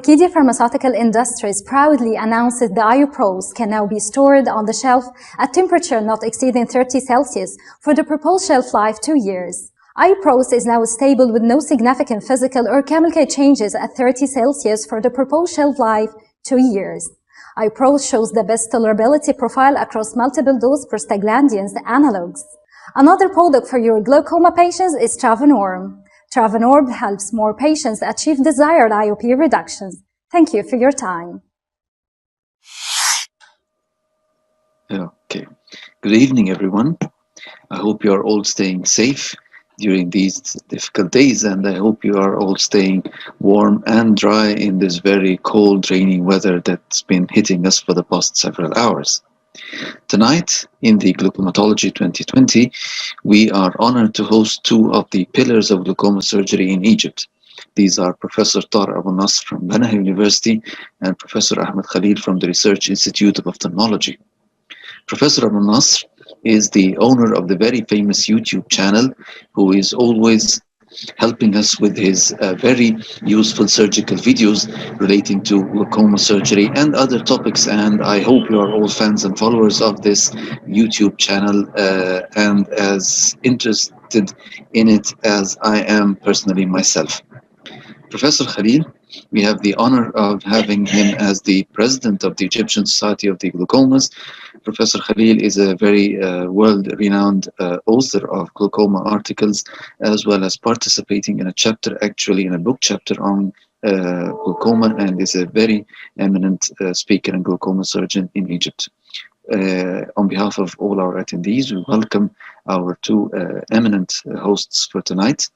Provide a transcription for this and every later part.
Orchidia Pharmaceutical Industries proudly announces the ibuprofen can now be stored on the shelf at temperature not exceeding 30 Celsius for the proposed shelf life 2 years. ibuprofen is now stable with no significant physical or chemical changes at 30 Celsius for the proposed shelf life 2 years. ibuprofen shows the best tolerability profile across multiple dose prostaglandins analogs. Another product for your glaucoma patients is Travenorm. Travenorm helps more patients achieve desired IOP reductions. Thank you for your time. Okay. Good evening, everyone. I hope you are all staying safe during these difficult days, and I hope you are all staying warm and dry in this very cold, rainy weather that's been hitting us for the past several hours. Tonight, in the Glaucomatology 2020, we are honored to host two of the pillars of glaucoma surgery in Egypt. These are Professor Tarek Elnasr from Banah University and Professor Ahmad Khalil from the Research Institute of Ophthalmology. Professor Elnasr is the owner of the very famous YouTube channel, who is always helping us with his very useful surgical videos relating to glaucoma surgery and other topics. And I hope you are all fans and followers of this YouTube channel and as interested in it as I am personally myself. Professor Khalil, we have the honor of having him as the president of the Egyptian Society of the Glaucomas. Professor Khalil is a very world-renowned author of glaucoma articles, as well as participating in a chapter, actually in a book chapter on glaucoma, and is a very eminent speaker and glaucoma surgeon in Egypt. On behalf of all our attendees, we welcome our two eminent hosts for tonight,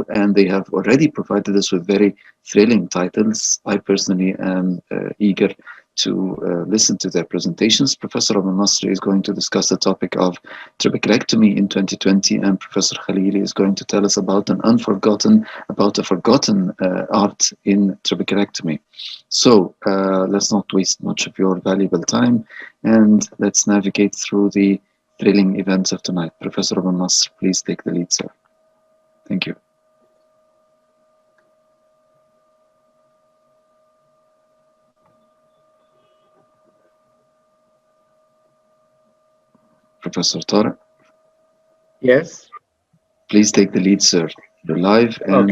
and they have already provided us with very thrilling titles. I personally am eager to listen to their presentations. Professor Elnasr is going to discuss the topic of trabeculectomy in 2020, and Professor Khalil is going to tell us about a forgotten art in trabeculectomy. So let's not waste much of your valuable time, and let's navigate through the thrilling events of tonight. Professor Elnasr, please take the lead, sir. Thank you. Professor Tarek? Yes? Please take the lead, sir. You're live and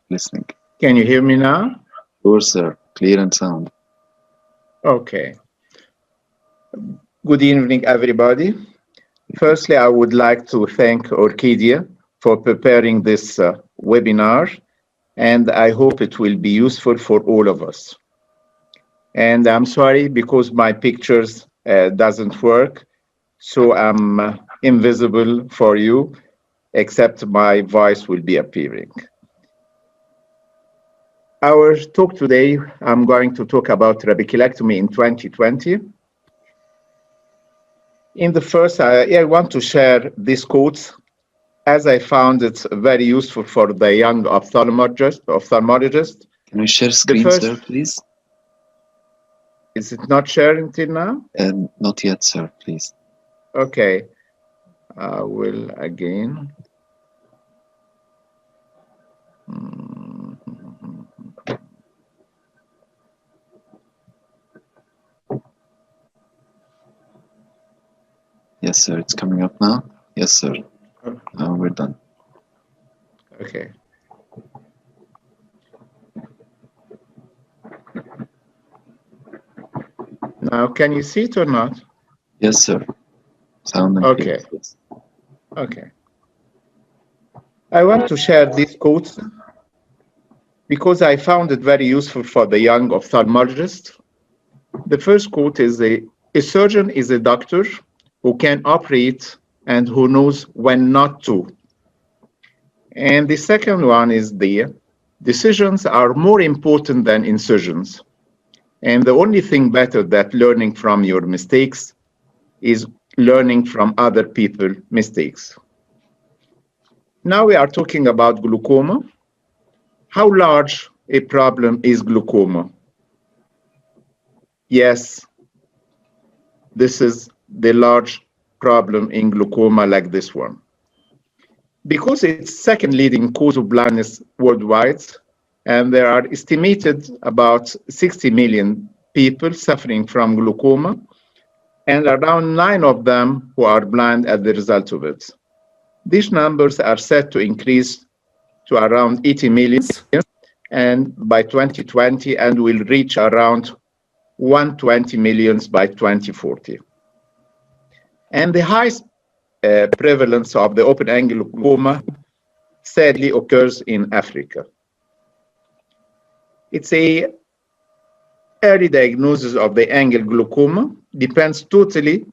listening. Can you hear me now? Sure, sir. Clear and sound. Okay. Good evening, everybody. Firstly, I would like to thank Orchidia for preparing this webinar, and I hope it will be useful for all of us. And I'm sorry because my pictures doesn't work, so I'm invisible for you, except my voice will be appearing. Our talk today, I'm going to talk about trabeculectomy in 2020. In the first, I want to share these quotes, as I found it's very useful for the young ophthalmologist. Can you share screen, sir, please? Is it not sharing till now? Not yet, sir, please. Okay, I will again. Yes, sir, it's coming up now. Yes, sir. Now we're done. Okay. Now, can you see it or not? Yes, sir. Sound okay. Okay. I want to share these quotes because I found it very useful for the young ophthalmologist. The first quote is a surgeon is a doctor who can operate and who knows when not to. And the second one is decisions are more important than incisions. And the only thing better than learning from your mistakes is learning from other people's mistakes. Now we are talking about glaucoma. How large a problem is glaucoma? Yes, this is the large problem in glaucoma like this one. Because it's second leading cause of blindness worldwide, and there are estimated about 60 million people suffering from glaucoma, and around 9 of them who are blind as the result of it. These numbers are set to increase to around 80 million and by 2020, and will reach around 120 million by 2040. And the highest prevalence of the open-angle glaucoma sadly occurs in Africa. It's a early diagnosis of the angle glaucoma depends totally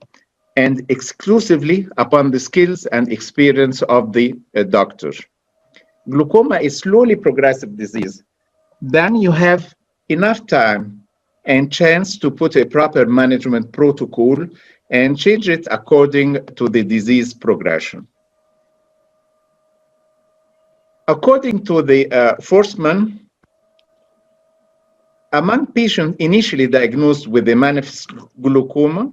and exclusively upon the skills and experience of the doctor. Glaucoma is slowly progressive disease. Then you have enough time and chance to put a proper management protocol and change it according to the disease progression. According to the Forsman, among patients initially diagnosed with the manifest glaucoma,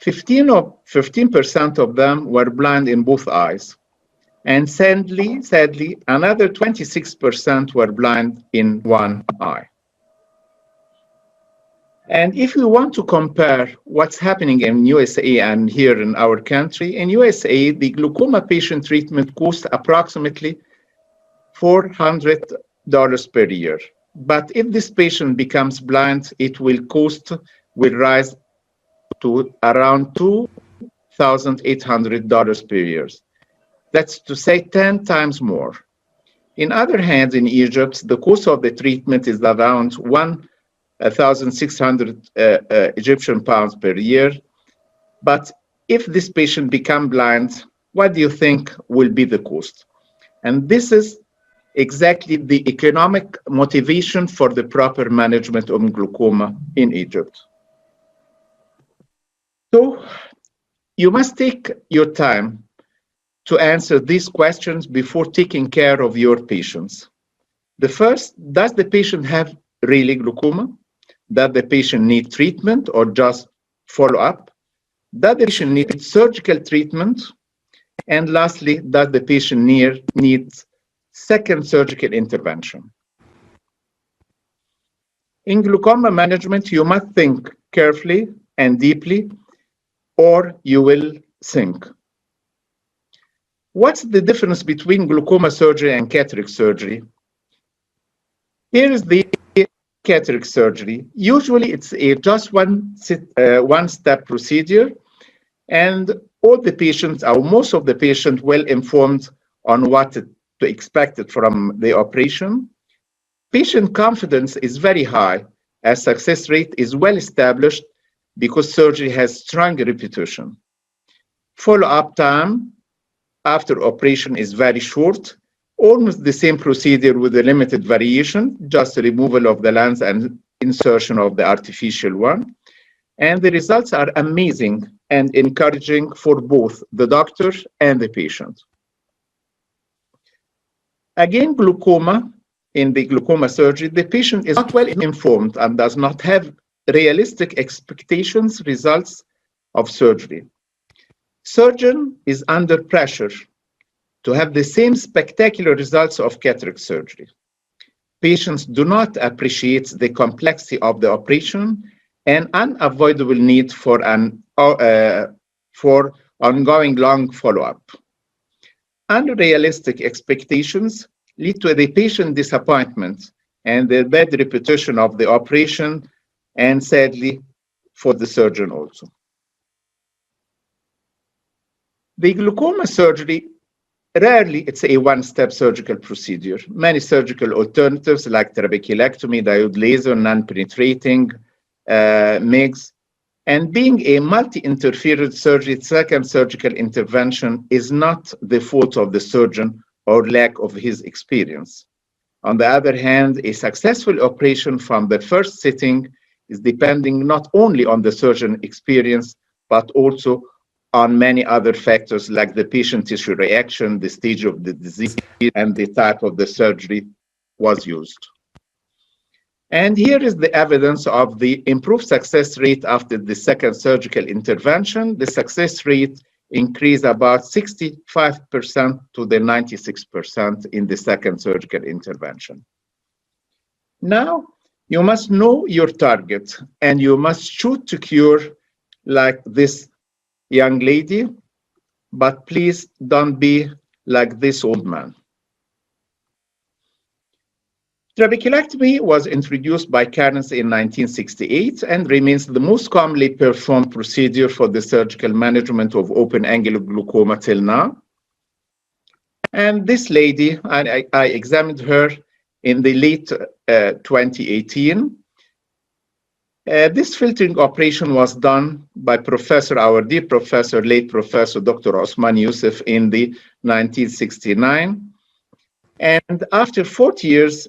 15% of them were blind in both eyes. And sadly, another 26% were blind in one eye. And if we want to compare what's happening in USA and here in our country, in USA, the glaucoma patient treatment costs approximately $400 per year. But if this patient becomes blind, it will rise to around $2,800 per year. That's to say 10 times more. In other hand, in Egypt, the cost of the treatment is around 1,600 Egyptian pounds per year. But if this patient becomes blind, what do you think will be the cost? And this is exactly the economic motivation for the proper management of glaucoma in Egypt. So you must take your time to answer these questions before taking care of your patients. The first, does the patient have really glaucoma? Does the patient need treatment or just follow-up? Does the patient need surgical treatment? And lastly, does the patient need second surgical intervention? In glaucoma management, you must think carefully and deeply, or you will sink. What's the difference between glaucoma surgery and cataract surgery? Here is the cataract surgery. Usually it's just one-step procedure, and all the patients, or most of the patients, well informed on what to expect from the operation. Patient confidence is very high, as success rate is well established because surgery has strong reputation. Follow-up time after operation is very short, almost the same procedure with a limited variation, just removal of the lens and insertion of the artificial one. And the results are amazing and encouraging for both the doctor and the patient. Again, glaucoma, in the glaucoma surgery, the patient is not well informed and does not have realistic expectations results of surgery. Surgeon is under pressure to have the same spectacular results of cataract surgery. Patients do not appreciate the complexity of the operation and unavoidable need for ongoing long follow-up. Unrealistic expectations lead to the patient disappointment and the bad reputation of the operation, and sadly for the surgeon also. The glaucoma surgery, rarely it's a one-step surgical procedure. Many surgical alternatives like trabeculectomy, diode laser, non-penetrating, MIGS, and being a multi-interference surgery, second surgical intervention is not the fault of the surgeon or lack of his experience. On the other hand, a successful operation from the first sitting is depending not only on the surgeon experience, but also on many other factors like the patient tissue reaction, the stage of the disease, and the type of the surgery was used. And here is the evidence of the improved success rate after the second surgical intervention. The success rate increased about 65% to the 96% in the second surgical intervention. Now, you must know your target and you must shoot to cure like this young lady, but please don't be like this old man. Trabeculectomy was introduced by Cairns in 1968 and remains the most commonly performed procedure for the surgical management of open-angle glaucoma till now. And this lady, I examined her in the late 2018. This filtering operation was done by our dear professor, late Professor Dr. Osman Youssef in the 1969. And after 40 years,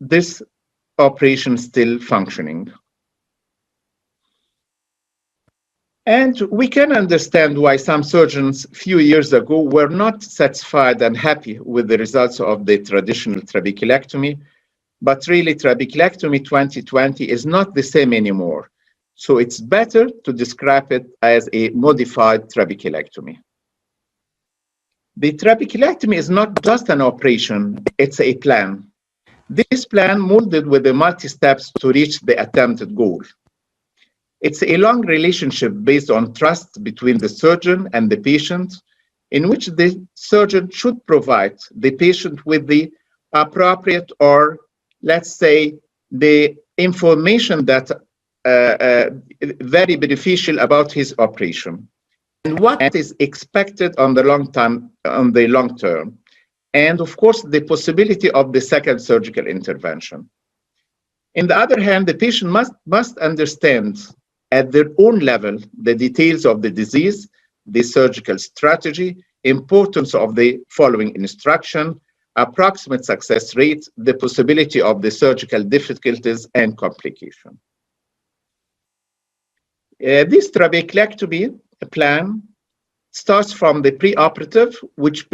this operation is still functioning. And we can understand why some surgeons a few years ago were not satisfied and happy with the results of the traditional trabeculectomy, but really trabeculectomy 2020 is not the same anymore. So it's better to describe it as a modified trabeculectomy. The trabeculectomy is not just an operation, it's a plan. This plan molded with the multi-steps to reach the attempted goal. It's a long relationship based on trust between the surgeon and the patient, in which the surgeon should provide the patient with the appropriate, or let's say, the information that very beneficial about his operation and what is expected on the long term, and of course the possibility of the second surgical intervention. On the other hand, the patient must understand at their own level the details of the disease, the surgical strategy, importance of the following instruction, approximate success rate, the possibility of the surgical difficulties and complication. This trabeculectomy plan starts from the preoperative, which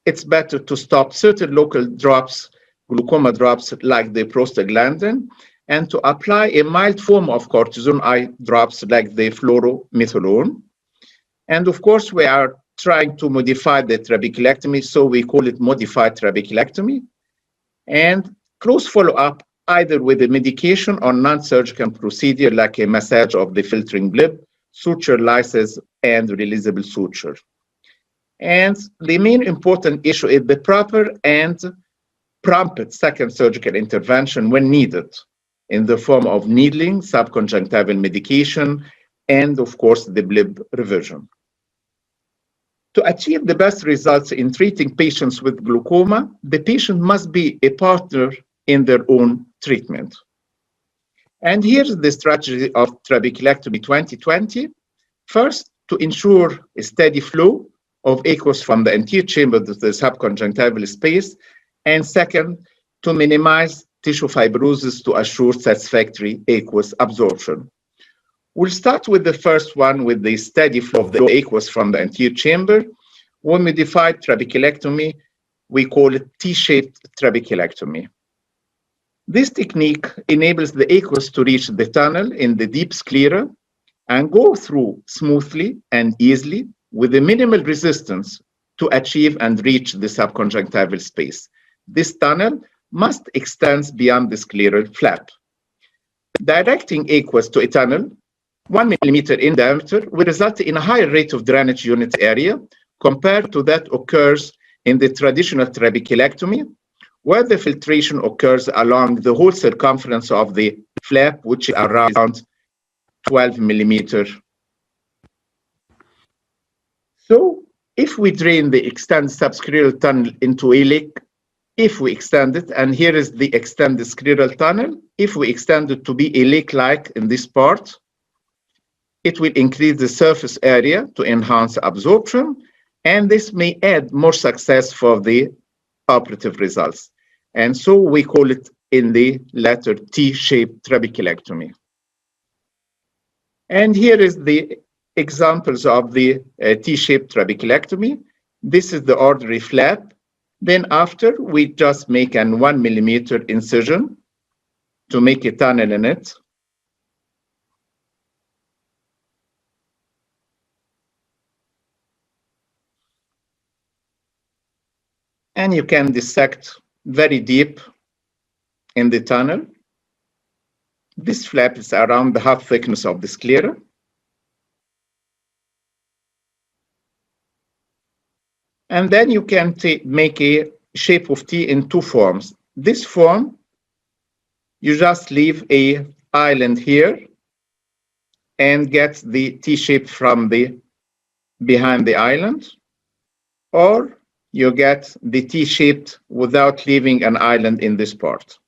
it's better to stop certain local drops, glaucoma drops like the prostaglandin, and to apply a mild form of cortisone eye drops like the fluorometholone. And of course, we are trying to modify the trabeculectomy, so we call it modified trabeculectomy. And close follow-up either with a medication or non-surgical procedure like a massage of the filtering bleb, suture lysis, and releasable suture. And the main important issue is the proper and prompt second surgical intervention when needed, in the form of needling, subconjunctival medication, and of course the bleb revision. To achieve the best results in treating patients with glaucoma, the patient must be a partner in their own treatment. And here's the strategy of trabeculectomy 2020. First, to ensure a steady flow of aqueous from the anterior chamber to the subconjunctival space, and second, to minimize tissue fibrosis to assure satisfactory aqueous absorption. We'll start with the first one, with the steady flow of the aqueous from the anterior chamber. When modified trabeculectomy, we call it T-shaped trabeculectomy. This technique enables the aqueous to reach the tunnel in the deep sclera and go through smoothly and easily with a minimal resistance to achieve and reach the subconjunctival space. This tunnel must extend beyond the scleral flap. Directing aqueous to a tunnel 1 millimeter in diameter will result in a higher rate of drainage unit area compared to that occurs in the traditional trabeculectomy, where the filtration occurs along the whole circumference of the flap, which is around 12 millimeter. So if we drain the extended subscleral tunnel into a lake, if we extend it, and here is the extended scleral tunnel, if we extend it to be a lake-like in this part, it will increase the surface area to enhance absorption, and this may add more success for the operative results. And so we call it in the letter T-shaped trabeculectomy. And here is the examples of the T-shaped trabeculectomy. This is the ordinary flap. Then after, we just make an 1 millimeter incision to make a tunnel in it. And you can dissect very deep in the tunnel. This flap is around the half thickness of the sclera. And then you can make a shape of T in two forms. This form, you just leave a island here and get the T shape from the behind the island, or you get the T shaped without leaving an island in this part.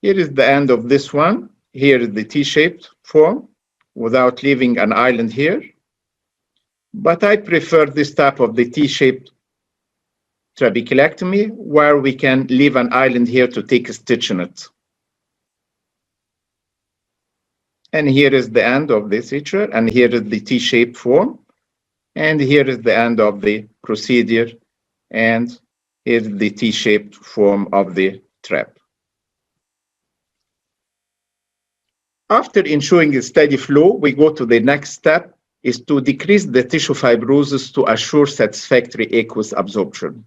Here is the end of this one. Here is the T-shaped form without leaving an island here. But I prefer this type of the T-shaped trabeculectomy where we can leave an island here to take a stitch in it. And here is the end of this suture, and here is the T-shaped form. And here is the end of the procedure, and here's the T-shaped form of the trap. After ensuring a steady flow, we go to the next step, is to decrease the tissue fibrosis to assure satisfactory aqueous absorption.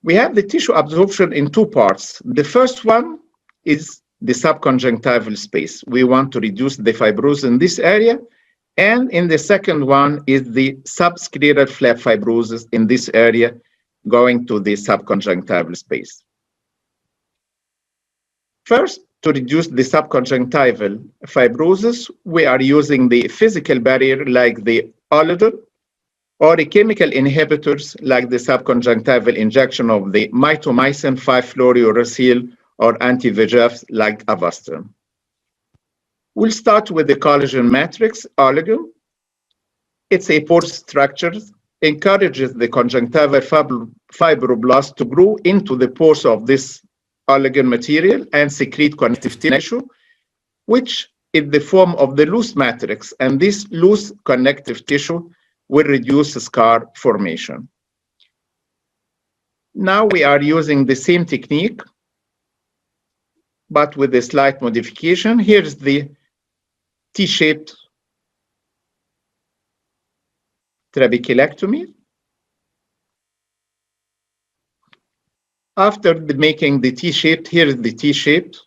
We have the tissue absorption in two parts. The first one is the subconjunctival space. We want to reduce the fibrosis in this area. And in the second one is the subscleral flap fibrosis in this area going to the subconjunctival space. First, to reduce the subconjunctival fibrosis, we are using the physical barrier like the olidine or the chemical inhibitors like the subconjunctival injection of the mitomycin 5-fluorouracil or anti-VEGF like Avastin. We'll start with the collagen matrix, olidine. It's a porous structure, encourages the conjunctival fibroblast to grow into the pores of this olidine material and secrete connective tissue, which is the form of the loose matrix, and this loose connective tissue will reduce scar formation. Now we are using the same technique, but with a slight modification. Here's the T-shaped trabeculectomy. After making the T-shaped, here is the T-shaped.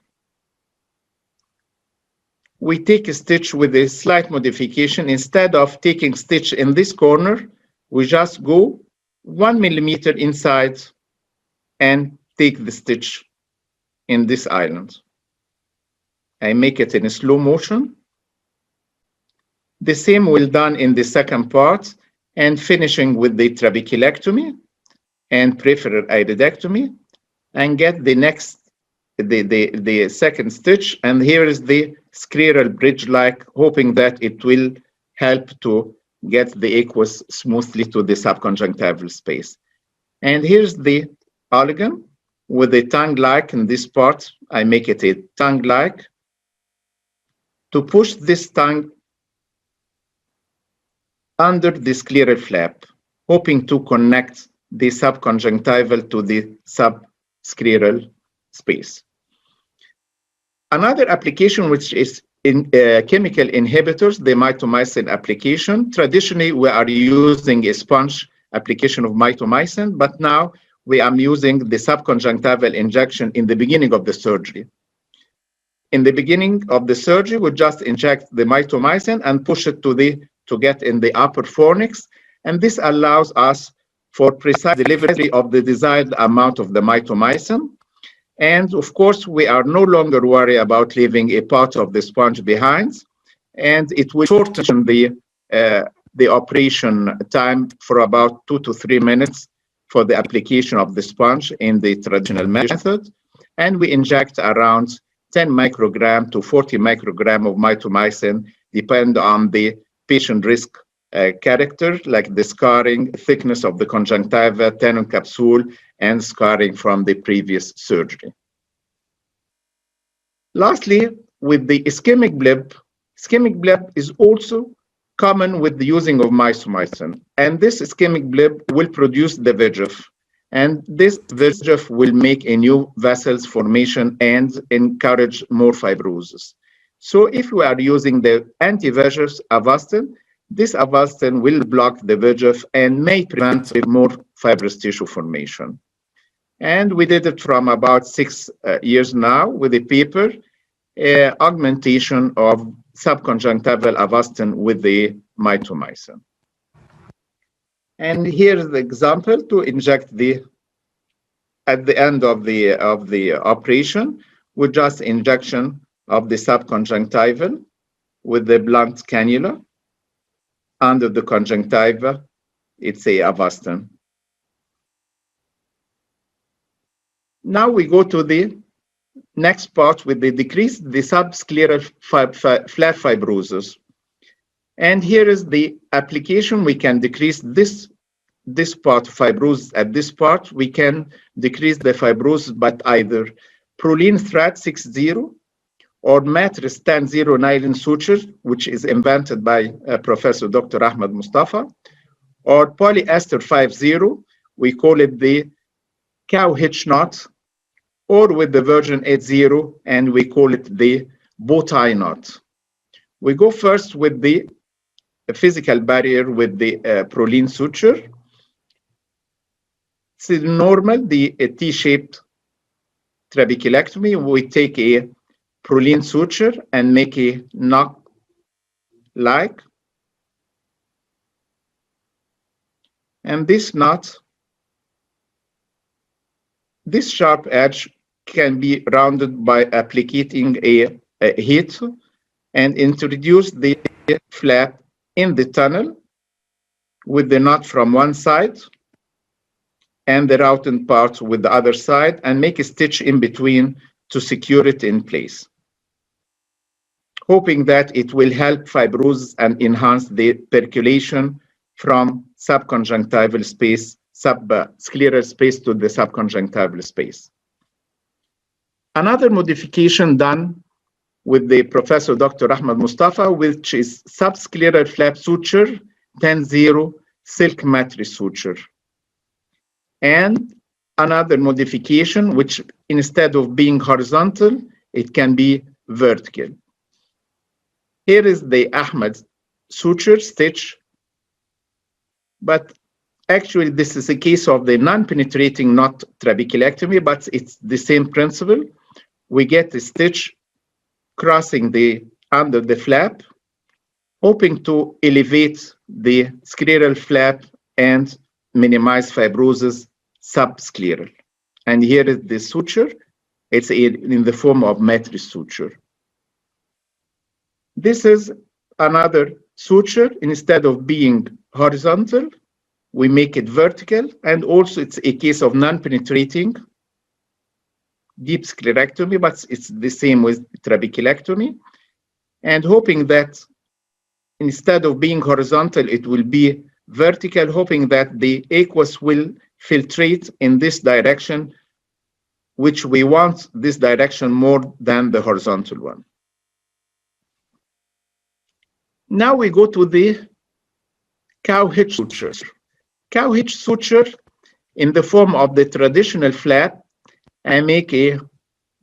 We take a stitch with a slight modification. Instead of taking stitch in this corner, we just go 1 millimeter inside and take the stitch in this island. I make it in a slow motion. The same will done in the second part, and finishing with the trabeculectomy and peripheral iridectomy, and get the next, the second stitch. And here is the scleral bridge-like, hoping that it will help to get the aqueous smoothly to the subconjunctival space. And here's the olidine with a tongue-like in this part. I make it a tongue-like to push this tongue under the scleral flap, hoping to connect the subconjunctival to the subscleral space. Another application, which is in chemical inhibitors, the mitomycin application. Traditionally, we are using a sponge application of mitomycin, but now we are using the subconjunctival injection in the beginning of the surgery. In the beginning of the surgery, we just inject the mitomycin and push it to get in the upper fornix, and this allows us for precise delivery of the desired amount of the mitomycin. And of course, we are no longer worried about leaving a part of the sponge behind, and it will shorten the operation time for about 2 to 3 minutes for the application of the sponge in the traditional method. And we inject around 10 microgram to 40 microgram of mitomycin, depend on the patient risk character, like the scarring, thickness of the conjunctiva, tenon capsule, and scarring from the previous surgery. Lastly, with the ischemic bleb is also common with the using of mitomycin, and this ischemic bleb will produce the VEGF, and this VEGF will make a new vessels formation and encourage more fibrosis. So if we are using the anti-VEGF Avastin, This avastin will block the VEGF and may prevent more fibrous tissue formation. And we did it from about 6 years now with a paper, augmentation of subconjunctival avastin with the mitomycin. And here's the example to inject at the end of the operation with just injection of the subconjunctival with the blunt cannula under the conjunctiva. It's a avastin. Now we go to the next part with the decrease the subscleral flap fibrosis. And here is the application. We can decrease this part of fibrosis. At this part, we can decrease the fibrosis by either proline thread 60 or mattress 10-0 nylon suture, which is invented by Professor Dr. Ahmad Mustafa, or polyester 5-0, we call it the cow hitch knot, or with the virgin 8-0, and we call it the bow tie knot. We go first with the physical barrier with the proline suture. It's normal, the T-shaped trabeculectomy. We take a proline suture and make a knot like. And this knot, this sharp edge can be rounded by applicating a heat and introduce the flap in the tunnel with the knot from one side and the routing part with the other side, and make a stitch in between to secure it in place, hoping that it will help fibrosis and enhance the percolation from subconjunctival space, subscleral space to the subconjunctival space. Another modification done with the Professor Dr. Ahmad Mustafa, which is subscleral flap suture 10-0 silk mattress suture. And another modification, which instead of being horizontal, it can be vertical. Here is the Ahmad suture stitch, but actually this is a case of the non-penetrating knot trabeculectomy, but it's the same principle. We get a stitch crossing under the flap, hoping to elevate the scleral flap and minimize fibrosis subscleral. And here is the suture. It's in the form of mattress suture. This is another suture. Instead of being horizontal, we make it vertical, and also it's a case of non-penetrating deep sclerectomy, but it's the same with trabeculectomy, and hoping that instead of being horizontal, it will be vertical, hoping that the aqueous will filtrate in this direction, which we want this direction more than the horizontal one. Now we go to the cow hitch suture. Cow hitch suture in the form of the traditional flap. I make a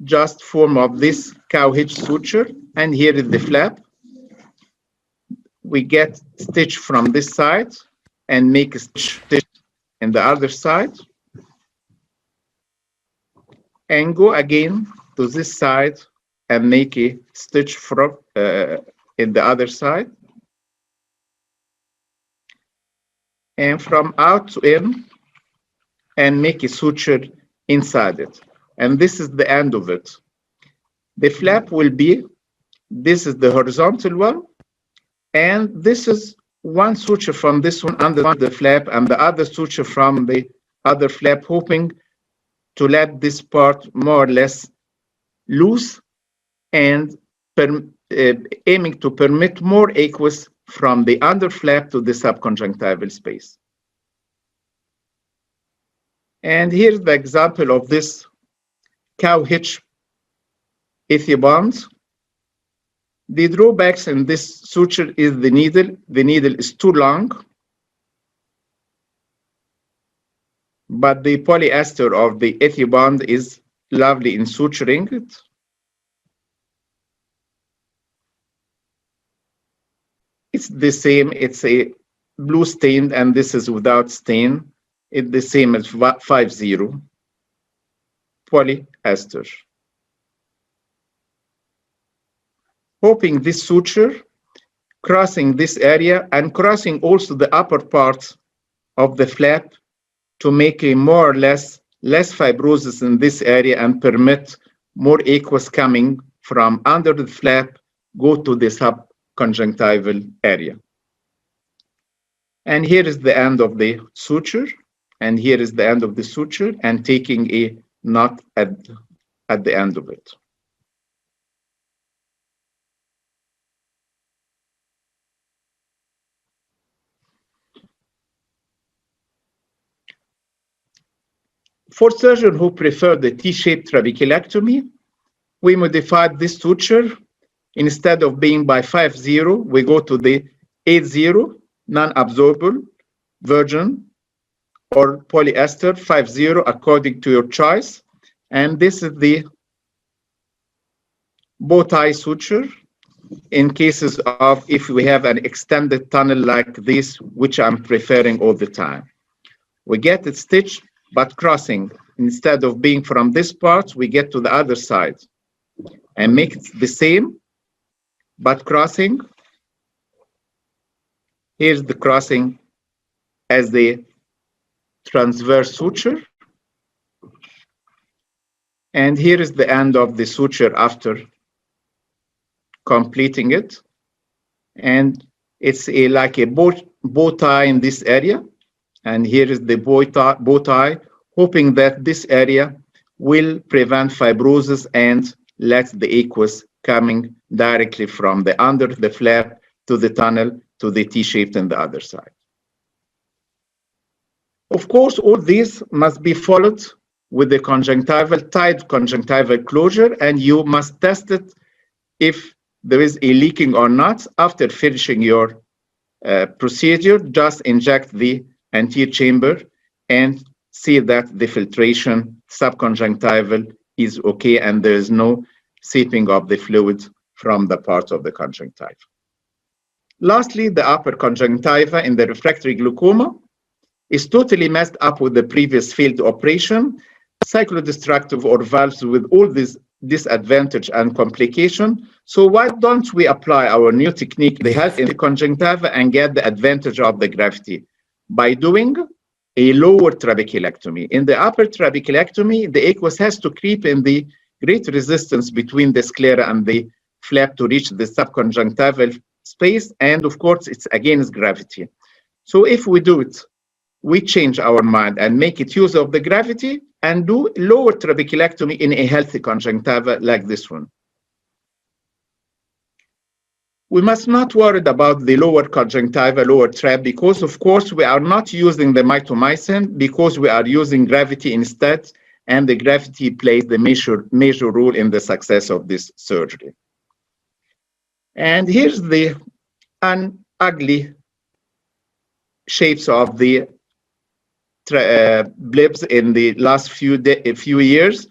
just form of this cow hitch suture, and here is the flap. We get stitch from this side and make a stitch in the other side, and go again to this side and make a stitch from in the other side, and from out to in, and make a suture inside it. And this is the end of it. The flap will be, this is the horizontal one, and this is one suture from this one under the flap and the other suture from the other flap, hoping to let this part more or less loose and aiming to permit more aqueous from the under flap to the subconjunctival space. And here's the example of this cow hitch ethibond. The drawbacks in this suture is the needle. The needle is too long, but the polyester of the ethibond is lovely in suturing it. it's the same. It's a blue stain, and this is without stain. It's the same as 50 polyester. Hoping this suture, crossing this area and crossing also the upper part of the flap to make a more or less fibrosis in this area and permit more aqueous coming from under the flap, go to the subconjunctival area. And here is the end of the suture, and here is the end of the suture, and taking a knot at the end of it. For surgeons who prefer the T-shaped trabeculectomy, we modified this suture. Instead of being by 50, we go to the 80, non-absorbable, virgin, or polyester 50 according to your choice. And this is the bow tie suture in cases of if we have an extended tunnel like this, which I'm preferring all the time. We get it stitched, but crossing. Instead of being from this part, we get to the other side and make it the same, but crossing. Here's the crossing as the transverse suture. And here is the end of the suture after completing it. And it's like a bow tie in this area. And here is the bow tie, hoping that this area will prevent fibrosis and let the aqueous coming directly from the under the flap to the tunnel to the T-shaped on the other side. Of course, all these must be followed with the tight conjunctival closure, and you must test it if there is a leaking or not. After finishing your procedure, just inject the anterior chamber and see that the filtration subconjunctival is okay and there is no seeping of the fluid from the part of the conjunctiva. Lastly, the upper conjunctiva in the refractory glaucoma is totally messed up with the previous failed operation, cyclodestructive or valves with all this disadvantage and complication. So why don't we apply our new technique, the health in the conjunctiva, and get the advantage of the gravity by doing a lower trabeculectomy. In the upper trabeculectomy, the aqueous has to creep in the great resistance between the sclera and the flap to reach the subconjunctival space, and of course, it's against gravity. So if we do it, we change our mind and make it use of the gravity and do lower trabeculectomy in a healthy conjunctiva like this one. We must not worry about the lower conjunctiva, lower trap, because of course we are not using the mitomycin because we are using gravity instead, and the gravity plays the major role in the success of this surgery. And here's the ugly shapes of the blips in the last few years.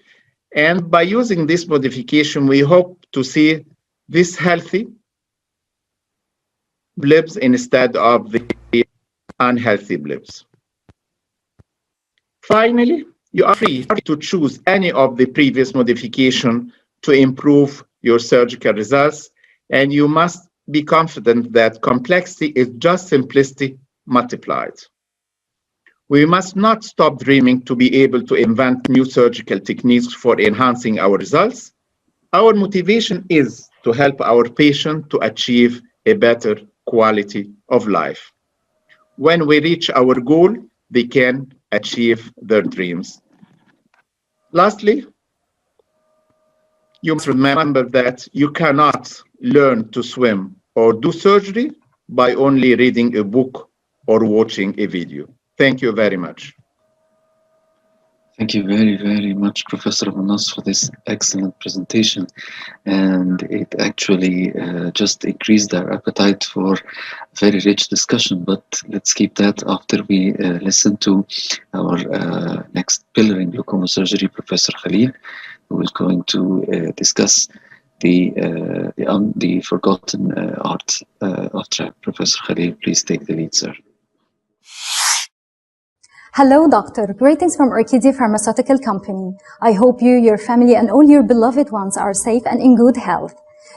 And by using this modification, we hope to see this healthy blips instead of the unhealthy blips. Finally, you are free to choose any of the previous modification to improve your surgical results, and you must be confident that complexity is just simplicity multiplied. We must not stop dreaming to be able to invent new surgical techniques for enhancing our results. Our motivation is to help our patient to achieve a better quality of life. When we reach our goal, they can achieve their dreams. Lastly, you must remember that you cannot learn to swim or do surgery by only reading a book or watching a video. Thank you very much. Thank you very, very much, Professor Elnasr, for this excellent presentation. And it actually just increased our appetite for very rich discussion. But let's keep that after we listen to our next pillar in glaucoma surgery, Professor Khalil, who is going to discuss the forgotten art of trap. Professor Khalil, please take the lead, sir. Hello, Doctor. Greetings from Orchidea Pharmaceutical Company. I hope you, your family, and all your beloved ones are safe and in good health.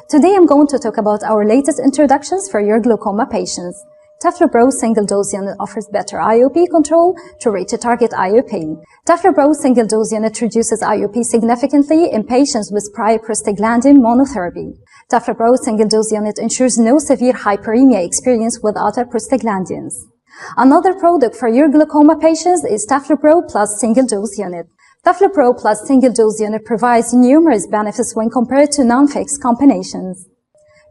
Today, I'm going to talk about our latest introductions for your glaucoma patients. Taflopro single-dose unit offers better IOP control to reach a target IOP. Taflopro single-dose unit reduces IOP significantly in patients with prior prostaglandin monotherapy. Taflopro single-dose unit ensures no severe hyperemia experience with other prostaglandins. Another product for your glaucoma patients is Taflopro plus single-dose unit. Taflopro plus single-dose unit provides numerous benefits when compared to non-fixed combinations.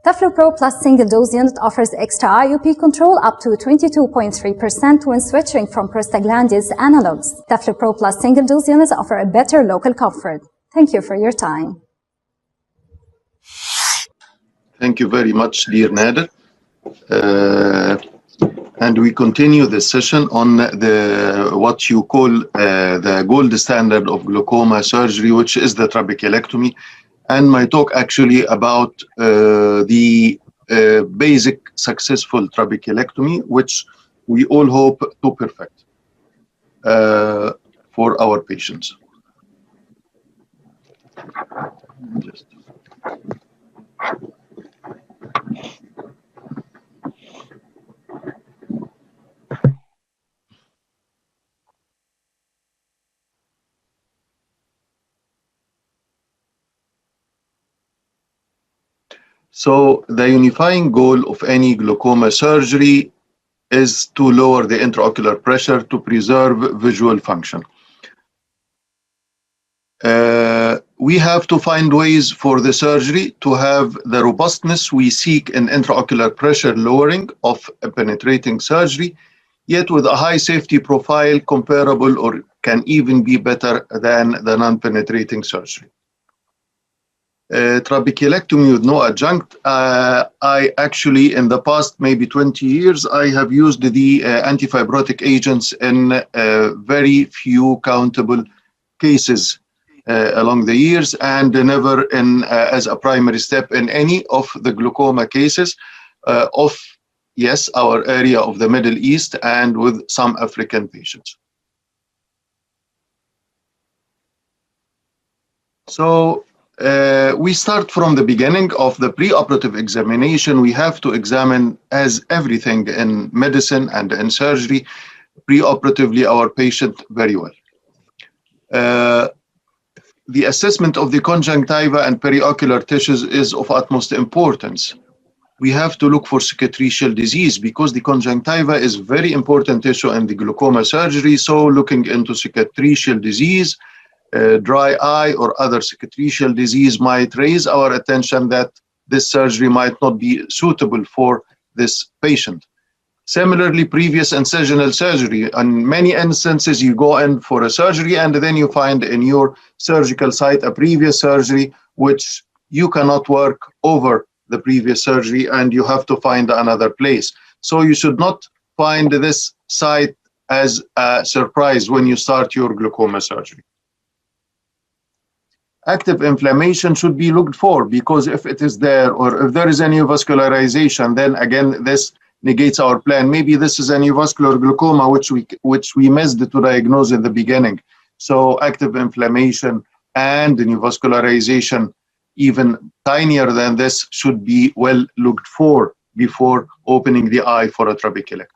Taflopro plus single-dose unit offers extra IOP control up to 22.3% when switching from prostaglandins analogs. Taflopro plus single-dose units offer a better local comfort. Thank you for your time. Thank you very much, dear Nader. And we continue the session on what you call the gold standard of glaucoma surgery, which is the trabeculectomy. And my talk actually about the basic successful trabeculectomy, which we all hope to perfect for our patients. So the unifying goal of any glaucoma surgery is to lower the intraocular pressure to preserve visual function. We have to find ways for the surgery to have the robustness we seek in intraocular pressure lowering of a penetrating surgery, yet with a high safety profile comparable or can even be better than the non-penetrating surgery. Trabeculectomy with no adjunct. I actually, in the past maybe 20 years, I have used the antifibrotic agents in very few countable cases along the years, and never in as a primary step in any of the glaucoma cases of, yes, our area of the Middle East and with some African patients. So we start from the beginning of the preoperative examination. We have to examine, as everything in medicine and in surgery, preoperatively our patient very well. The assessment of the conjunctiva and periocular tissues is of utmost importance. We have to look for cicatricial disease because the conjunctiva is very important tissue in the glaucoma surgery. So looking into cicatricial disease, dry eye or other cicatricial disease might raise our attention that this surgery might not be suitable for this patient. Similarly, previous incisional surgery. In many instances, you go in for a surgery and then you find in your surgical site a previous surgery which you cannot work over the previous surgery and you have to find another place. So you should not find this site as a surprise when you start your glaucoma surgery. Active inflammation should be looked for because if it is there or if there is any vascularization, then again this negates our plan. Maybe this is a neovascular glaucoma which we missed to diagnose in the beginning. So active inflammation and neovascularization, even tinier than this, should be well looked for before opening the eye for a trabeculectomy.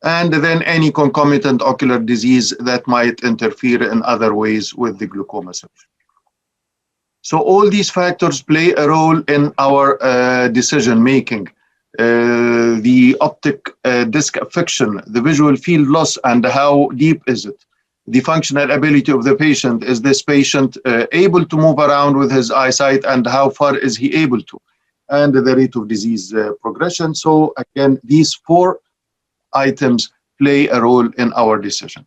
And then any concomitant ocular disease that might interfere in other ways with the glaucoma surgery. So all these factors play a role in our decision making. The optic disc affection, the visual field loss, and how deep is it? The functional ability of the patient. Is this patient able to move around with his eyesight, and how far is he able to? And the rate of disease progression. So again, these four items play a role in our decision.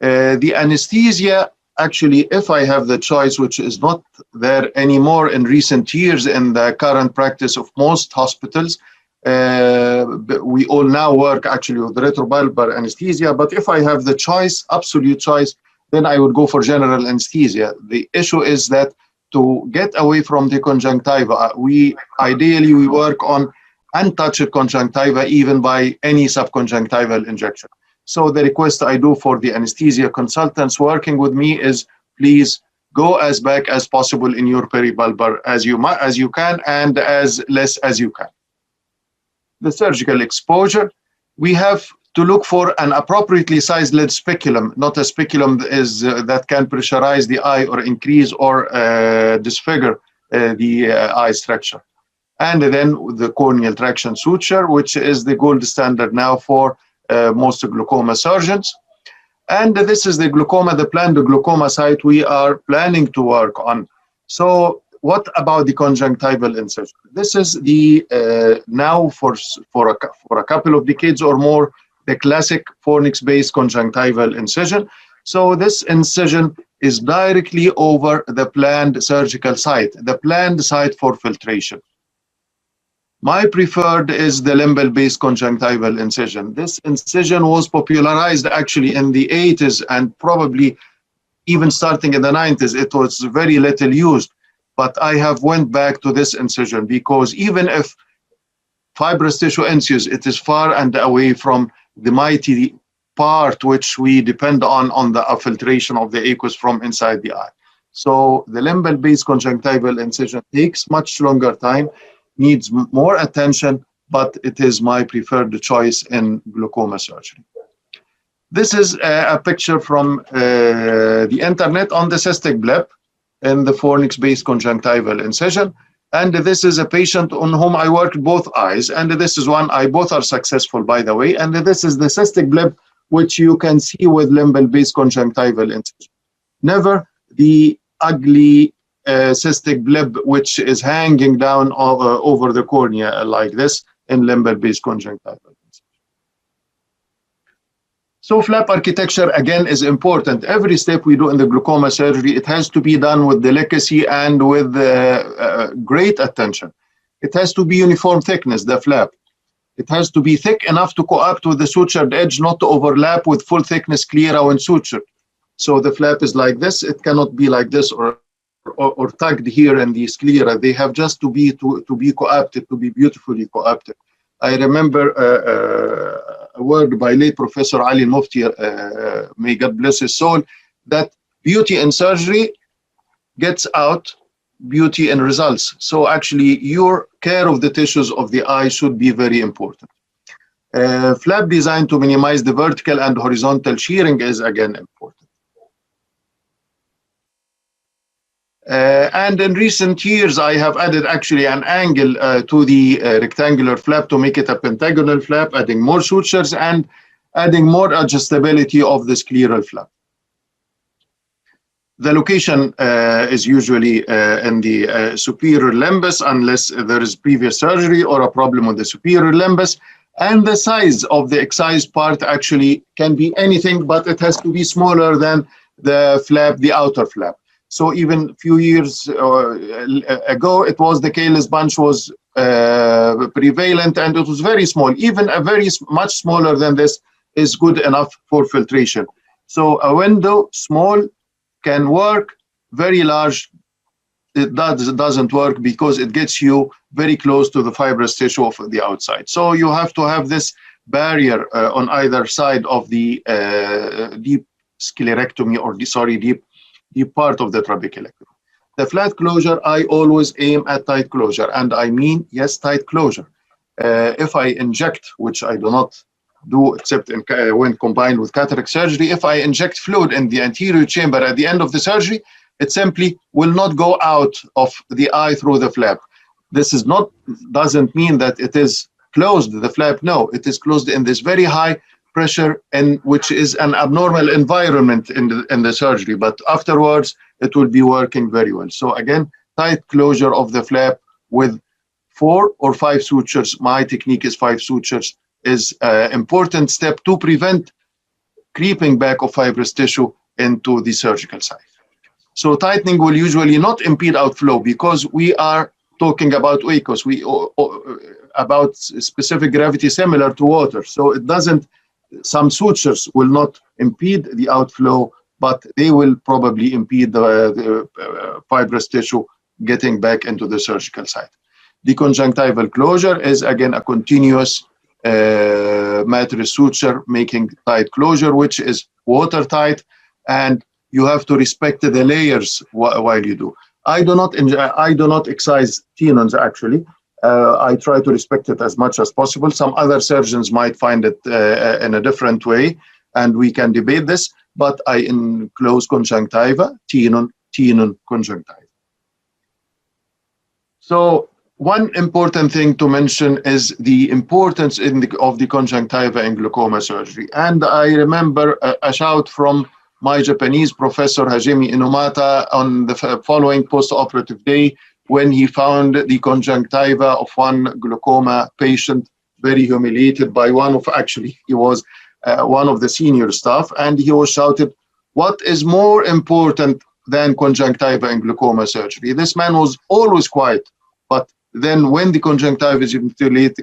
The anesthesia, actually, if I have the choice, which is not there anymore in recent years in the current practice of most hospitals, we all now work actually with retrobulbar anesthesia, but if I have the choice, absolute choice, then I would go for general anesthesia. The issue is that to get away from the conjunctiva, ideally we work on untouched conjunctiva even by any subconjunctival injection. So the request I do for the anesthesia consultants working with me is, please go as back as possible in your peribulbar as you can and as less as you can. The surgical exposure, we have to look for an appropriately sized lid speculum, not a speculum that can pressurize the eye or increase or disfigure the eye structure. And then the corneal traction suture, which is the gold standard now for most glaucoma surgeons. And this is the glaucoma, the planned glaucoma site we are planning to work on. So what about the conjunctival incision? This is the now for a couple of decades or more, the classic fornix-based conjunctival incision. So this incision is directly over the planned surgical site, the planned site for filtration. My preferred is the limbal-based conjunctival incision. This incision was popularized actually in the 80s and probably even starting in the 90s. It was very little used, but I have went back to this incision because even if fibrous tissue ensues, it is far and away from the mighty part which we depend on the filtration of the aqueous from inside the eye. So the limbal-based conjunctival incision takes much longer time, needs more attention, but it is my preferred choice in glaucoma surgery. This is a picture from the internet on the cystic bleb in the fornix-based conjunctival incision. And this is a patient on whom I worked both eyes. And this is one eye, both are successful, by the way. And this is the cystic bleb, which you can see with limbal-based conjunctival incision. Never the ugly cystic bleb, which is hanging down over the cornea like this in limbal-based conjunctival incision. So flap architecture, again, is important. Every step we do in the glaucoma surgery, it has to be done with delicacy and with great attention. It has to be uniform thickness, the flap. It has to be thick enough to co-opt with the sutured edge, not to overlap with full thickness sclera when sutured. So the flap is like this. It cannot be like this or tugged here in the sclera. They have just to be co-opted, to be beautifully co-opted. I remember a word by late Professor Ali Mufti, may God bless his soul, that beauty in surgery gets out beauty in results. So actually your care of the tissues of the eye should be very important. Flap design to minimize the vertical and horizontal shearing is again important. And in recent years, I have added actually an angle to the rectangular flap to make it a pentagonal flap, adding more sutures and adding more adjustability of the scleral flap. The location is usually in the superior limbus, unless there is previous surgery or a problem with the superior limbus. And the size of the excised part actually can be anything, but it has to be smaller than the flap, the outer flap. So even a few years ago, it was the caelus bunch was prevalent and it was very small. Even a very much smaller than this is good enough for filtration. So a window, small, can work. Very large, it doesn't work because it gets you very close to the fibrous tissue of the outside. So you have to have this barrier on either side of the deep sclerectomy or deep part of the trabeculectomy. The flat closure, I always aim at tight closure, and I mean, yes, tight closure. If I inject, which I do not do except when combined with cataract surgery, if I inject fluid in the anterior chamber at the end of the surgery, it simply will not go out of the eye through the flap. This is not, doesn't mean that it is closed, the flap. No, it is closed in this very high pressure, and which is an abnormal environment in the surgery, but afterwards it will be working very well. So again, tight closure of the flap with 4 or 5 sutures. My technique is 5 sutures, is an important step to prevent creeping back of fibrous tissue into the surgical site. So tightening will usually not impede outflow because we are talking about aqueous, about specific gravity similar to water. So it doesn't, some sutures will not impede the outflow but they will probably impede the fibrous tissue getting back into the surgical site. The conjunctival closure is again a continuous matrix suture making tight closure, which is watertight, and you have to respect the layers while you do. I do not excise tenons actually. I try to respect it as much as possible. Some other surgeons might find it in a different way, and we can debate this, but I enclose conjunctiva, tenon, conjunctiva. So one important thing to mention is the importance of the conjunctiva in glaucoma surgery. And I remember a shout from my Japanese professor, Hajime Inomata, on the following post-operative day, when he found the conjunctiva of one glaucoma patient very humiliated by he was one of the senior staff, and he was shouted, "What is more important than conjunctiva in glaucoma surgery?" This man was always quiet, but then when the conjunctiva is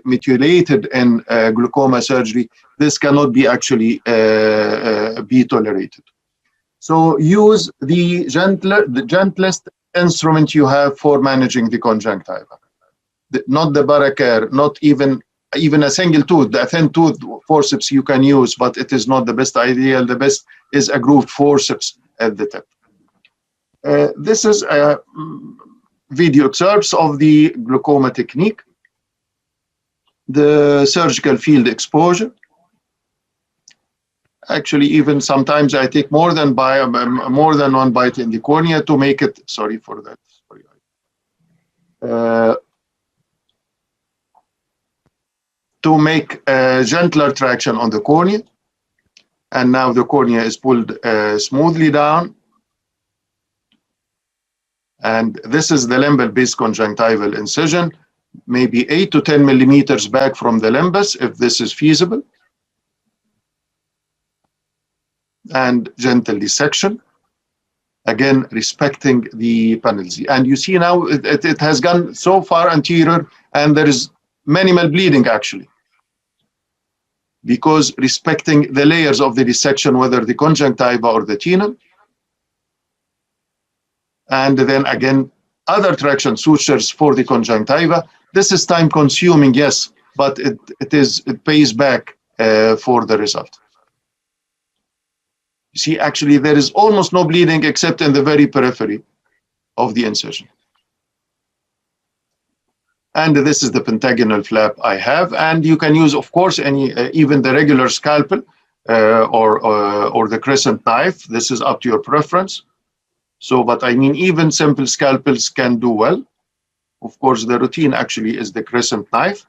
mutilated in glaucoma surgery, this cannot be actually be tolerated. So use the gentlest instrument you have for managing the conjunctiva. Not the baracare, not even a single tooth, a thin tooth forceps you can use, but it is not the best idea. The best is a grooved forceps at the tip. This is a video excerpts of the glaucoma technique, the surgical field exposure. Actually, even sometimes I take more than one bite in the cornea to make it. Sorry for that. To make a gentler traction on the cornea, and now the cornea is pulled smoothly down. And this is the limbal-based conjunctival incision, maybe 8 to 10 millimeters back from the limbus, if this is feasible. And gentle dissection, again respecting the panels. And you see now it has gone so far anterior, and there is minimal bleeding actually, because respecting the layers of the dissection, whether the conjunctiva or the tenon. And then again, other traction sutures for the conjunctiva. This is time consuming, yes, but it pays back for the result. You see, actually, there is almost no bleeding except in the very periphery of the incision. And this is the pentagonal flap I have. And you can use, of course, even the regular scalpel or the crescent knife. This is up to your preference. So, but I mean, even simple scalpels can do well. Of course, the routine actually is the crescent knife.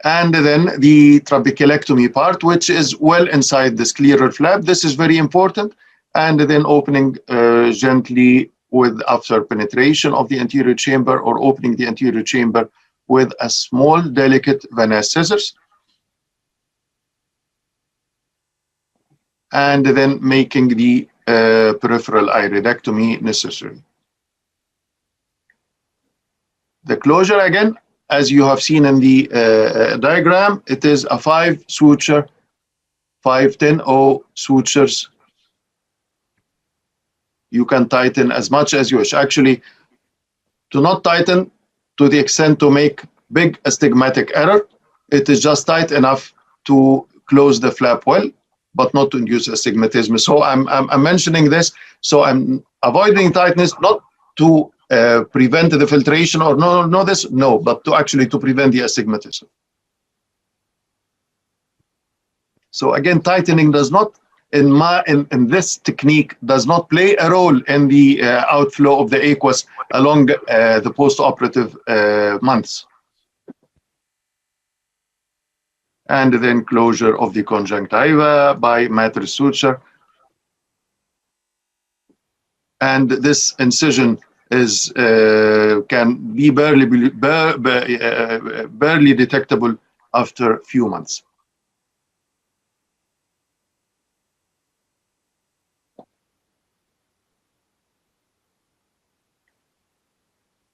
And then the trabeculectomy part, which is well inside the scleral flap. This is very important. And then opening gently after penetration of the anterior chamber, or opening the anterior chamber with a small, delicate venous scissors. And then making the peripheral iridectomy necessary. The closure, again, as you have seen in the diagram, it is a 5-suture, 5-10-0 sutures. You can tighten as much as you wish. Actually, to not tighten to the extent to make big astigmatic error, it is just tight enough to close the flap well, but not to induce astigmatism. So I'm mentioning this, so I'm avoiding tightness, not to prevent the filtration or no, but to actually to prevent the astigmatism. So again, tightening does not, in this technique, does not play a role in the outflow of the aqueous along the post-operative months. And then closure of the conjunctiva by matrix suture. And this incision is can be barely detectable after a few months.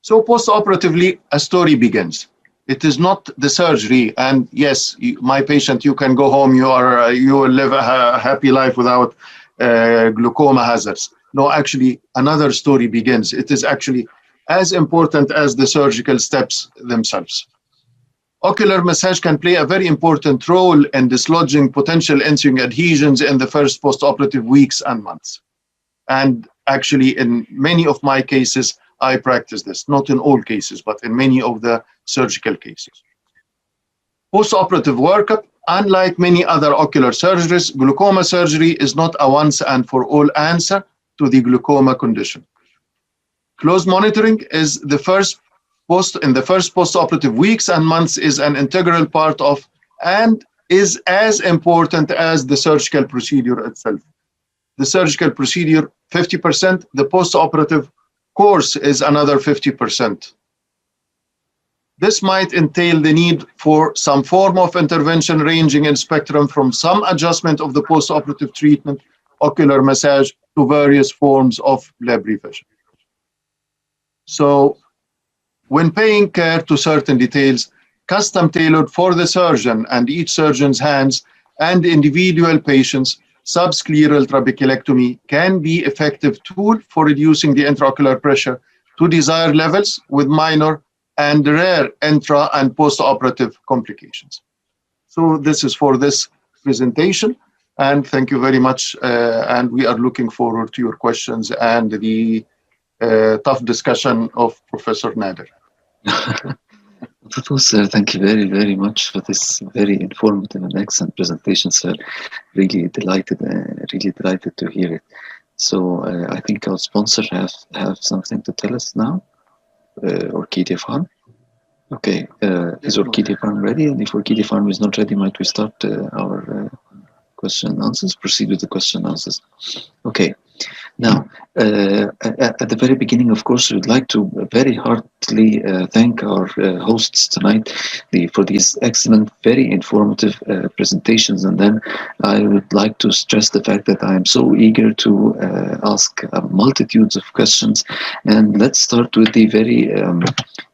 So post-operatively, a story begins. It is not the surgery, and yes, my patient, you can go home. You will live a happy life without glaucoma hazards. No, actually, another story begins. It is actually as important as the surgical steps themselves. Ocular massage can play a very important role in dislodging potential ensuing adhesions in the first postoperative weeks and months. And actually, in many of my cases, I practice this, not in all cases, but in many of the surgical cases. Postoperative workup, unlike many other ocular surgeries, glaucoma surgery is not a once and for all answer to the glaucoma condition. Close monitoring is in the first postoperative weeks and months is an integral part of and is as important as the surgical procedure itself. The surgical procedure, 50%, the postoperative course is another 50%. This might entail the need for some form of intervention ranging in spectrum from some adjustment of the postoperative treatment, ocular massage, to various forms of bleb revision. So, when paying care to certain details, custom tailored for the surgeon and each surgeon's hands and individual patients, subscleral trabeculectomy can be an effective tool for reducing the intraocular pressure to desired levels with minor and rare intra and postoperative complications. So this is for this presentation, and thank you very much. And we are looking forward to your questions and the tough discussion of Professor Nader. Professor, thank you very, very much for this very informative and excellent presentation, sir. Really delighted to hear it. So I think our sponsor have something to tell us now. Orchidea Farm. Okay, is Orchidea Farm ready? And if Orchidea Farm is not ready, might we start our question and answers? Proceed with the question and answers. Okay. Now, at the very beginning, of course, we would like to very heartily thank our hosts tonight for these excellent, very informative presentations. And then I would like to stress the fact that I am so eager to ask multitudes of questions. And let's start with the very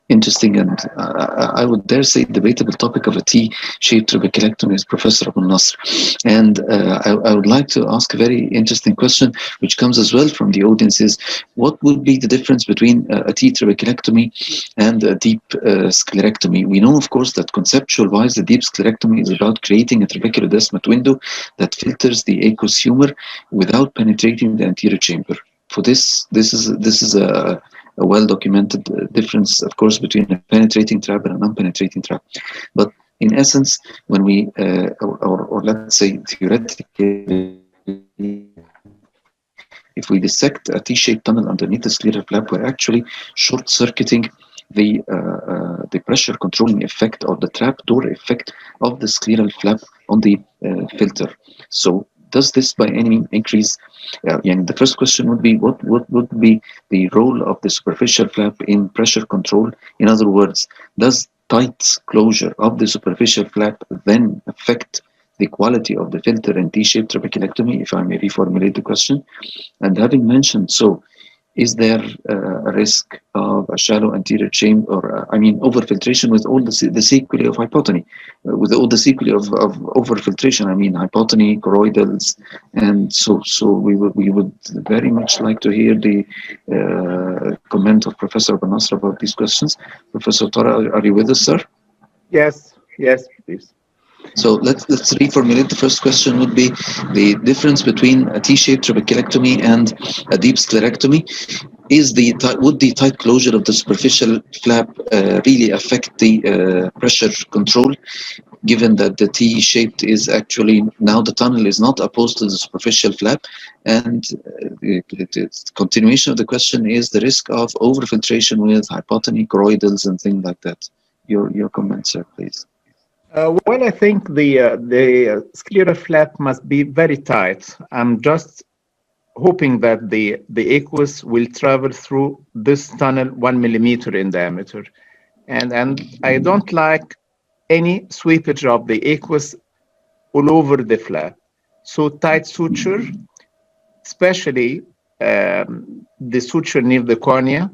interesting and I would dare say debatable topic of a T-shaped trabeculectomy is Professor Elnasr. And I would like to ask a very interesting question which comes as well from the audience is, what would be the difference between a T trabeculectomy and a deep sclerectomy? We know, of course, that conceptual wise the deep sclerectomy is about creating a trabeculodesmate window that filters the aqueous humor without penetrating the anterior chamber. For this is a well-documented difference, of course, between a penetrating trap and a non-penetrating trap. But in essence, when we, or let's say theoretically, if we dissect a T-shaped tunnel underneath the scleral flap, we're actually short-circuiting the pressure controlling effect or the trap door effect of the scleral flap on the filter. So does this by any means increase? The first question would be, what would be the role of the superficial flap in pressure control? In other words, does tight closure of the superficial flap then affect the quality of the filter in T-shaped trabeculectomy, if I may reformulate the question? And having mentioned so, is there a risk of a shallow anterior chamber, or overfiltration with all the sequelae of hypotony, with all the sequelae of overfiltration? I mean, hypotony, choroidals, and so we would very much like to hear the comment of Professor Elnasr about these questions. Professor Tarek, are you with us, sir? Yes, please. So let's reformulate. The first question would be the difference between a T-shaped trabeculectomy and a deep sclerectomy. Would the tight closure of the superficial flap really affect the pressure control, given that the T-shaped is actually, now the tunnel is not opposed to the superficial flap? And the continuation of the question is the risk of overfiltration with hypotony, choroidals, and things like that. Your comments, sir, please. Well, I think the scleral flap must be very tight. I'm just hoping that the aqueous will travel through this tunnel 1 millimeter in diameter. And I don't like any sweepage of the aqueous all over the flap. So tight suture, especially the suture near the cornea,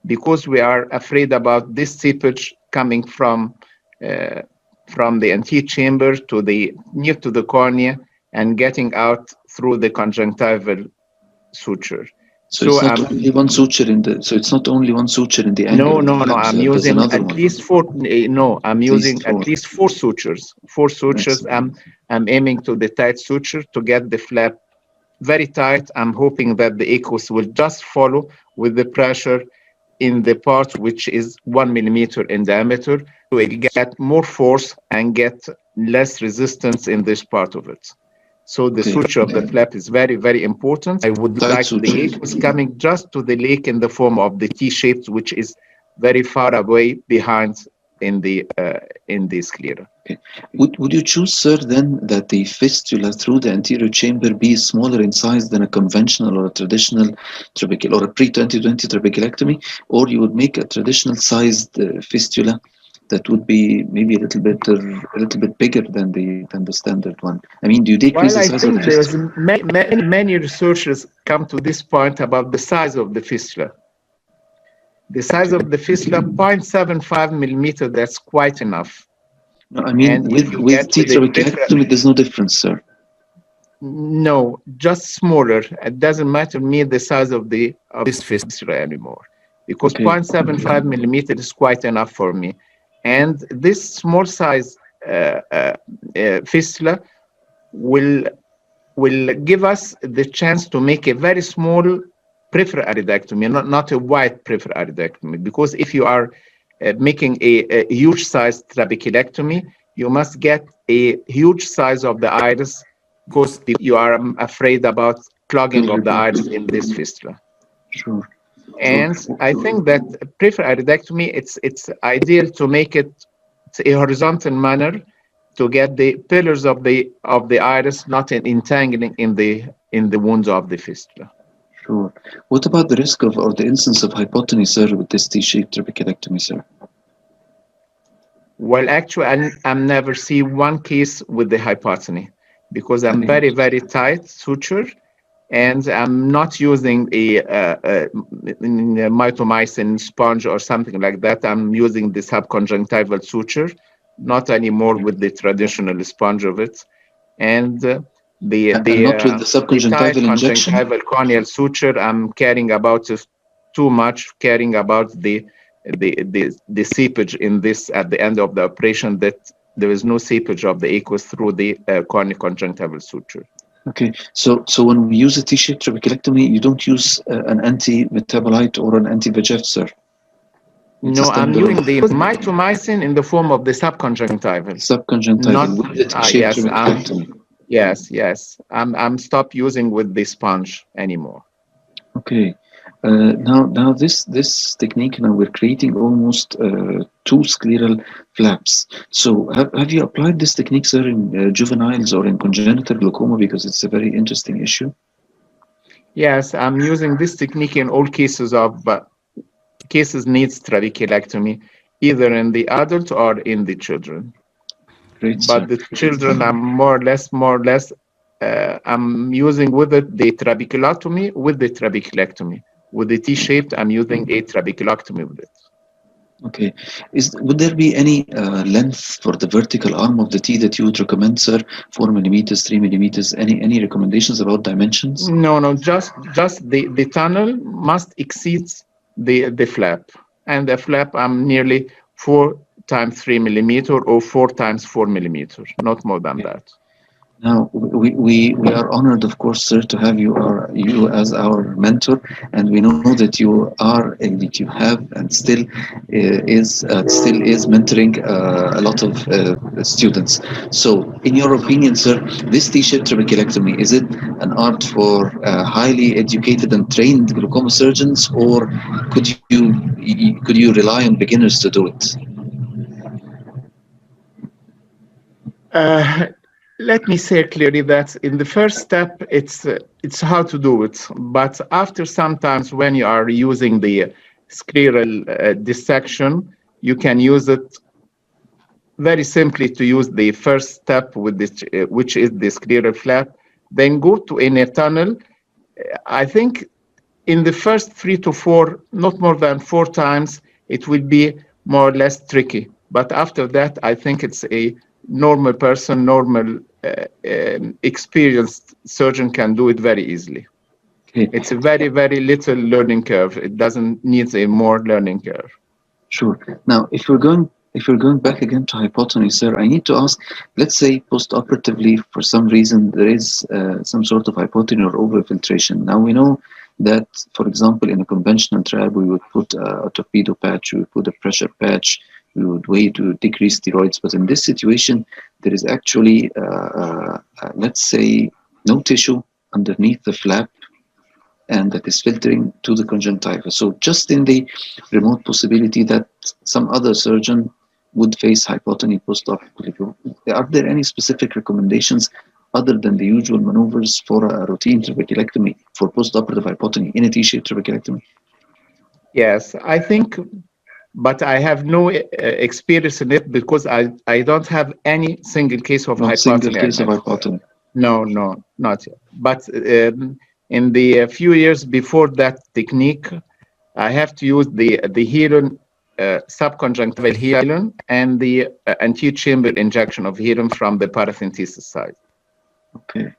because we are afraid about this seepage coming from the anterior chamber to the near to the cornea and getting out through the conjunctival suture. So it's not only one suture in the. So it's not only one suture in the angle. No. I'm using at least four. No, I'm using at least four sutures. Four sutures. I'm aiming to the tight suture to get the flap very tight. I'm hoping that the aqueous will just follow with the pressure in the part which is 1 millimeter in diameter, so it get more force and get less resistance in this part of it. So the suture of the flap is very, very important. I would like the aqueous coming just to the lake in the form of the T-shaped, which is very far away behind in the sclera. Okay. Would you choose, sir, then that the fistula through the anterior chamber be smaller in size than a conventional or a traditional trabeculectomy or a pre-2020 trabeculectomy, or you would make a traditional sized fistula that would be maybe a little bit bigger than the standard one? I mean, do you decrease the size of the fistula? Many researchers come to this point about the size of the fistula. The size of the fistula, 0.75 millimeter, that's quite enough. No, I mean, with trabeculectomy, there's no difference, sir. No, just smaller. It doesn't matter to me the size of this fistula anymore, because 0.75 millimeter is quite enough for me. And this small size fistula will give us the chance to make a very small peripheral iridectomy, not a wide peripheral iridectomy, because if you are making a huge size trabeculectomy, you must get a huge size of the iris, because you are afraid about clogging of the iris in this fistula. Sure. And I think that peripheral iridectomy, it's ideal to make it a horizontal manner to get the pillars of the iris not entangling in the wounds of the fistula. Sure. What about the risk of or the instance of hypotony, sir, with this T-shaped trabeculectomy, sir? Well, actually, I'm never see one case with the hypotony, because I'm very, very tight suture, and I'm not using a mitomycin sponge or something like that. I'm using the subconjunctival suture, not anymore with the traditional sponge of it. And not with the subconjunctival injection? Conjunctival corneal suture, I'm caring about too much, caring about the seepage in this at the end of the operation, that there is no seepage of the aqueous through the corneal conjunctival suture. Okay, so when we use a T-shaped trabeculectomy, you don't use an anti-metabolite or an anti-VEGF, sir? No, I'm using the mitomycin in the form of the subconjunctival. Subconjunctival with the T-shaped trabeculectomy. Yes. I'm stopped using with the sponge anymore. Okay. Now this technique, now we're creating almost two scleral flaps. So have you applied this technique, sir, in juveniles or in congenital glaucoma, because it's a very interesting issue? Yes, I'm using this technique in all cases needs trabeculectomy, either in the adult or in the children. Great, but the children, I'm more or less I'm using with it the trabeculotomy with the trabeculectomy. With the T-shaped, I'm using a trabeculectomy with it. Okay. Would there be any length for the vertical arm of the T that you would recommend, sir? 4 millimeters, 3 millimeters? Any recommendations about dimensions? No. Just the tunnel must exceed the flap, and the flap I'm nearly 4 times 3 millimeter or 4 times 4 millimeter, not more than that. Now, we are honored, of course, sir, to have you as our mentor, and we know that you have and still is mentoring a lot of students. So, in your opinion, sir, this T-shaped trabeculectomy, is it an art for highly educated and trained glaucoma surgeons, or could you rely on beginners to do it? Let me say clearly that in the first step, it's hard to do it. But after sometimes when you are using the scleral dissection, you can use it very simply to use the first step with this, which is the scleral flap, then go to in a tunnel. I think in the first 3 to 4, not more than 4 times, it will be more or less tricky. But after that, I think it's a normal person, normal experienced surgeon can do it very easily. Okay. It's a very, very little learning curve. It doesn't need a more learning curve. Sure. Now, if we're going back again to hypotony, sir, I need to ask, let's say post-operatively, for some reason, there is some sort of hypotony or overfiltration. Now, we know that, for example, in a conventional trab, we would put a torpedo patch, we would put a pressure patch, we would wait to decrease steroids. But in this situation, there is actually, let's say, no tissue underneath the flap, and that is filtering to the conjunctiva. So just in the remote possibility that some other surgeon would face hypotony post-operatively, are there any specific recommendations other than the usual maneuvers for a routine trabeculectomy for post-operative hypotony in a T-shaped trabeculectomy? Yes, I think, but I have no experience in it because I don't have any single case of hypotony. Single case of hypotony. No, not yet. But in the few years before that technique, I have to use the healing subconjunctival healing and the anterior chamber injection of healing from the paracentesis side. Okay.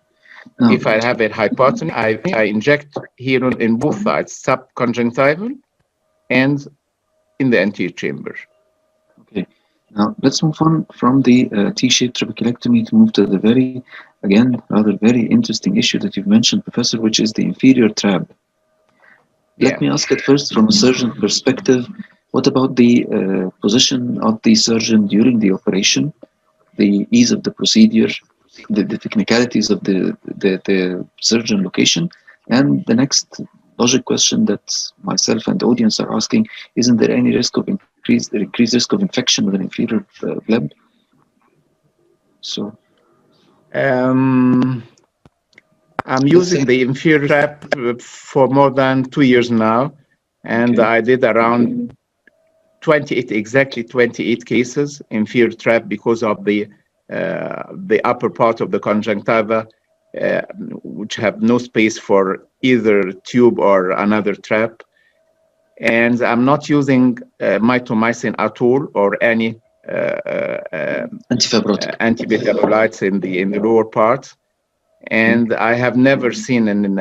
Now, if I have a hypotony, I inject healing in both sides, subconjunctival and in the anterior chamber. Okay. Now let's move on from the T-shaped trabeculectomy to move to the very, again, rather very interesting issue that you've mentioned, Professor, which is the inferior trab. Let me ask it first from a surgeon perspective. What about the position of the surgeon during the operation, the ease of the procedure, the technicalities of the surgeon location? And the next logic question that myself and the audience are asking, isn't there any risk of increased risk of infection with an inferior bleb? So I'm using the inferior trap for more than 2 years now, and I did around 28 cases inferior trap because of the upper part of the conjunctiva, which have no space for either tube or another trap. And I'm not using mitomycin at all or any antimetabolites in the lower part. And I have never seen an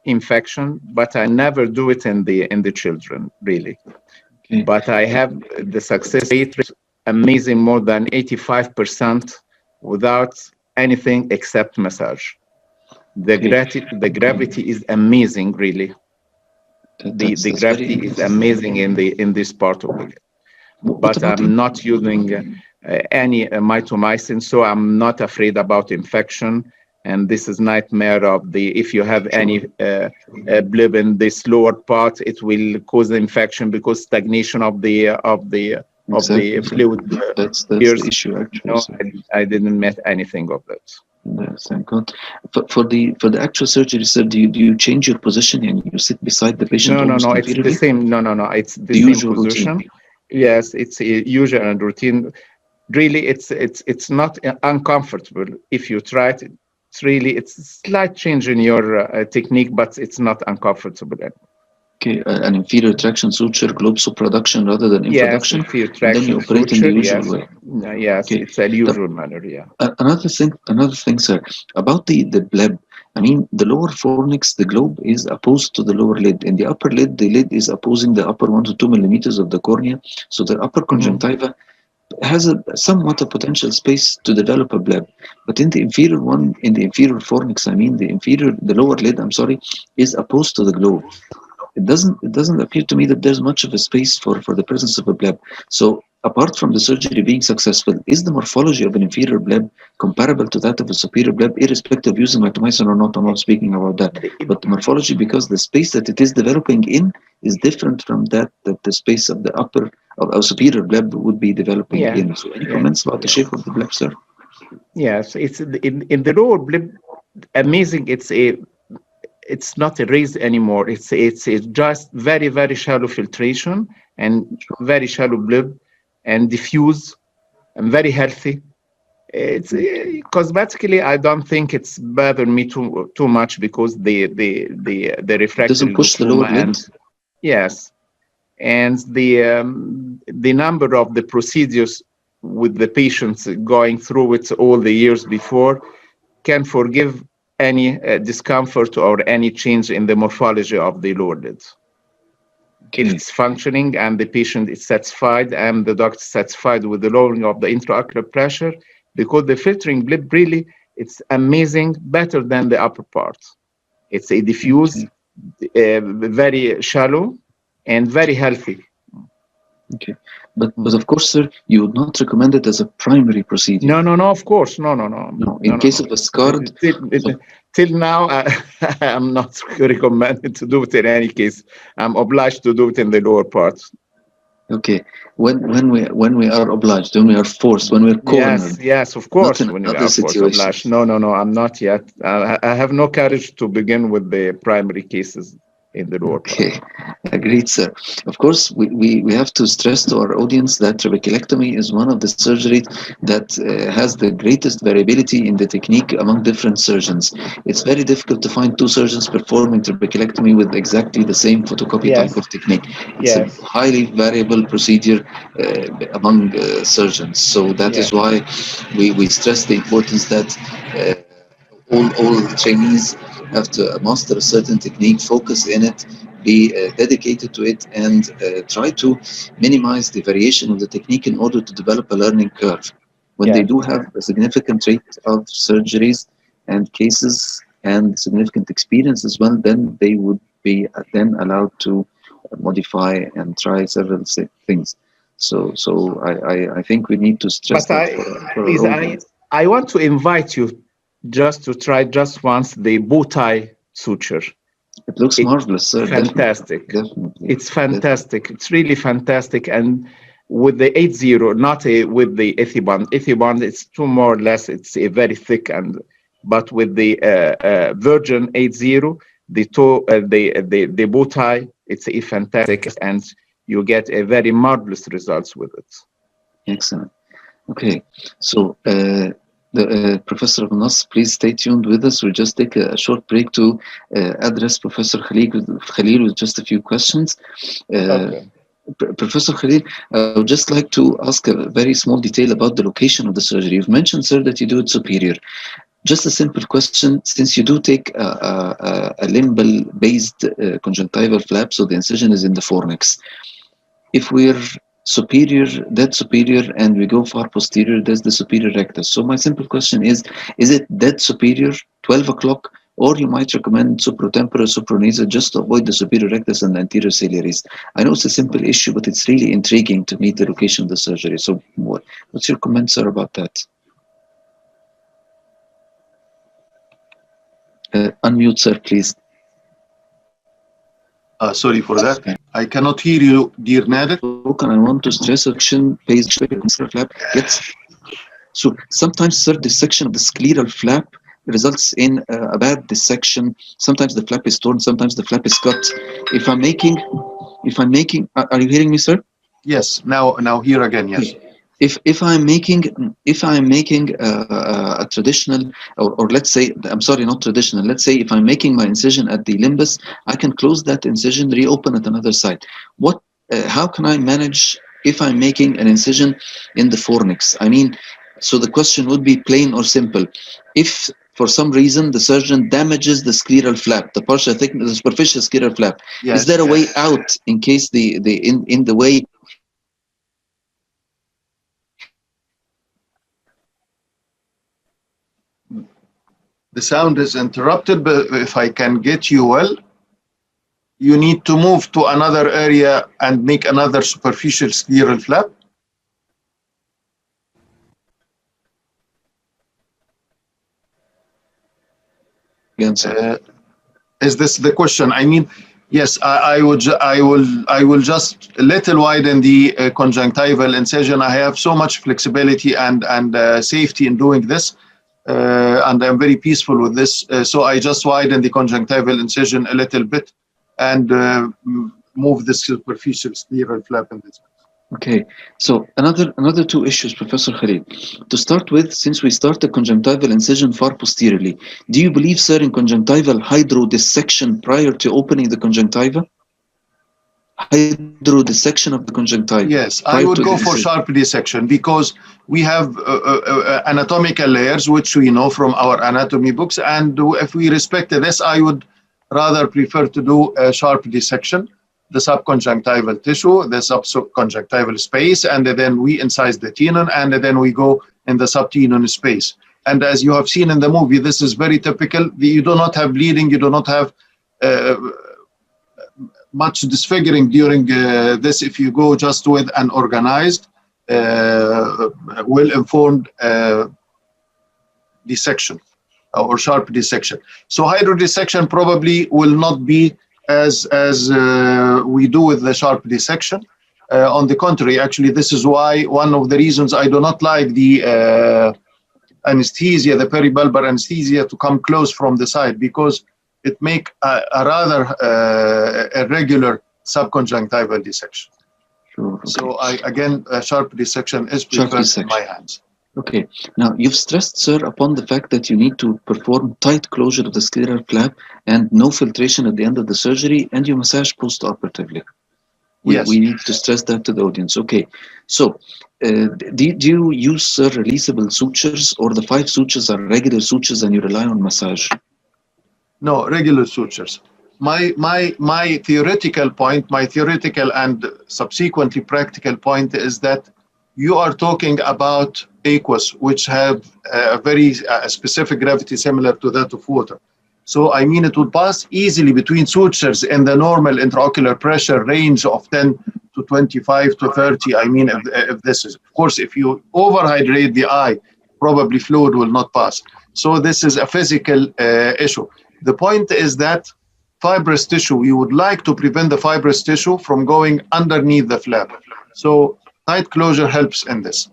infection, but I never do it in the children, really. Okay. But I have the success rate amazing, more than 85% without anything except massage. The gravity is amazing, really. The gravity is amazing in this part of it. But I'm not using any mitomycin, so I'm not afraid about infection. And this is nightmare of if you have any bleb in this lower part, it will cause infection because stagnation of the fluid. That's the issue, actually. No, I didn't met anything of that. Yes, thank God. For the actual surgery, sir, do you change your position and you sit beside the patient? No, it's the same. No, it's the same position. Routine. Yes, it's a usual and routine. Really, it's not uncomfortable if you try it. It's a slight change in your technique, but it's not uncomfortable. Okay, an inferior traction suture, globe subproduction rather than introduction. Yes, inferior traction then you operate suture, in the usual way. Yes, okay. It's a usual manner, yeah. Another thing, sir, about the bleb. I mean, the lower fornix, the globe is opposed to the lower lid. In the upper lid, the lid is opposing the upper 1 to 2 millimeters of the cornea. So the upper conjunctiva has somewhat a potential space to develop a bleb. But in the inferior one, in the inferior fornix, I mean, the lower lid, is opposed to the globe. It doesn't appear to me that there's much of a space for the presence of a bleb. So apart from the surgery being successful, is the morphology of an inferior bleb comparable to that of a superior bleb, irrespective of using mitomycin or not? I'm not speaking about that. But the morphology, because the space that it is developing in is different from that the space of the upper of a superior bleb would be developing in. So any comments about the shape of the bleb, sir? Yes, it's in the lower bleb, amazing. It's not a raised anymore. It's just very, very shallow filtration and very shallow bleb and diffuse and very healthy. It's cosmetically, I don't think it's bothering me too much because the refractive doesn't push the lower lid. Yes, and the number of the procedures with the patients going through it all the years before, can forgive any discomfort or any change in the morphology of the lower lid. If it's functioning and the patient is satisfied and the doctor is satisfied with the lowering of the intraocular pressure, because the filtering blip really, it's amazing, better than the upper part. It's a diffuse, very shallow, and very healthy. Okay, but of course, sir, you would not recommend it as a primary procedure. No, of course, no. In case of a scarred, till now, I'm not recommended to do it in any case. I'm obliged to do it in the lower part. Okay, when we are obliged, when we are forced, when we're cornered. Yes, of course. Not in when other you are forced, obliged. No, I'm not yet. I have no courage to begin with the primary cases in the lower part. Okay, agreed, sir. Of course, we have to stress to our audience that trabeculectomy is one of the surgeries that has the greatest variability in the technique among different surgeons. It's very difficult to find two surgeons performing trabeculectomy with exactly the same photocopy type of technique. It's a highly variable procedure among surgeons. So that is why we stress the importance that all trainees have to master a certain technique, focus in it, be dedicated to it, and try to minimize the variation of the technique in order to develop a learning curve. When they do have a significant rate of surgeries and cases and significant experience as well, then they would be then allowed to modify and try several things. So I think we need to stress that. I want to invite you just to try just once the bow tie suture. It looks marvelous, sir. Fantastic. Definitely. It's fantastic. It's really fantastic. And with the 8-0, not with the Ethibond. Ethibond, it's too more or less, it's a very thick, but with the Virgin 8-0, the bow tie, it's a fantastic, and you get a very marvelous results with it. Excellent. Okay, so Professor Elnasr, please stay tuned with us. We'll just take a short break to address Professor Khalil with just a few questions. Okay. Professor Khalil, I would just like to ask a very small detail about the location of the surgery. You've mentioned, sir, that you do it superior. Just a simple question, since you do take a limbal-based conjunctival flap, so the incision is in the fornix. If we're dead superior, and we go far posterior, there's the superior rectus. So my simple question is it dead superior, 12 o'clock, or you might recommend supratemporal, supranasal, just to avoid the superior rectus and the anterior ciliaries? I know it's a simple issue, but it's really intriguing to meet the location of the surgery. So what's your comment, sir, about that? Unmute, sir, please. Sorry for that. I cannot hear you, dear Nader. I want to stress action page flap. So sometimes, sir, dissection of the scleral flap results in a bad dissection. Sometimes the flap is torn, sometimes the flap is cut. If I'm making, are you hearing me, sir? Yes. Now here again. Yes. If I'm making a traditional, or let's say, I'm sorry, not traditional, let's say if I'm making my incision at the limbus, I can close that incision, reopen at another side. How can I manage if I'm making an incision in the fornix? I mean, so the question would be plain or simple. If for some reason the surgeon damages the scleral flap, the partial thickness, the superficial scleral flap, is there a way out in case in the way? The sound is interrupted, but if I can get you well, you need to move to another area and make another superficial scleral flap. Is this the question? I mean, yes, I will just a little widen the conjunctival incision. I have so much flexibility and safety in doing this. And I'm very peaceful with this. So I just widen the conjunctival incision a little bit and move the superficial scleral flap in this way. Okay, so another two issues, Professor Khalil. To start with, since we start the conjunctival incision far posteriorly, do you believe, sir, in conjunctival hydrodissection prior to opening the conjunctiva? hydrodissection of the conjunctiva. Yes, I would go for sharp dissection because we have anatomical layers which we know from our anatomy books, and if we respect this, I would rather prefer to do a sharp dissection, the subconjunctival tissue, the subconjunctival space, and then we incise the tenon, and then we go in the subtenon space. And as you have seen in the movie, this is very typical. You do not have bleeding, you do not have much disfiguring during this if you go just with an organized, well-informed dissection or sharp dissection. So hydrodissection probably will not be as we do with the sharp dissection. On the contrary, actually, this is why one of the reasons I do not like the anesthesia, the peribulbar anesthesia, to come close from the side, because it make a rather irregular subconjunctival dissection. Sure, okay. So again, a sharp dissection is preferred in my hands. Okay. Now, you've stressed, sir, upon the fact that you need to perform tight closure of the scleral flap and no filtration at the end of the surgery, and you massage post-operatively. Yes. We need to stress that to the audience. Okay. So, do you use, sir, releasable sutures, or the 5 sutures are regular sutures and you rely on massage? No, regular sutures. My theoretical point, my theoretical and subsequently practical point is that you are talking about aqueous, which have a very specific gravity similar to that of water. So, I mean, it would pass easily between sutures in the normal intraocular pressure range of 10 to 25 to 30. I mean, if this is, of course, if you overhydrate the eye, probably fluid will not pass. So, this is a physical issue. The point is that fibrous tissue, we would like to prevent the fibrous tissue from going underneath the flap. So, tight closure helps in this.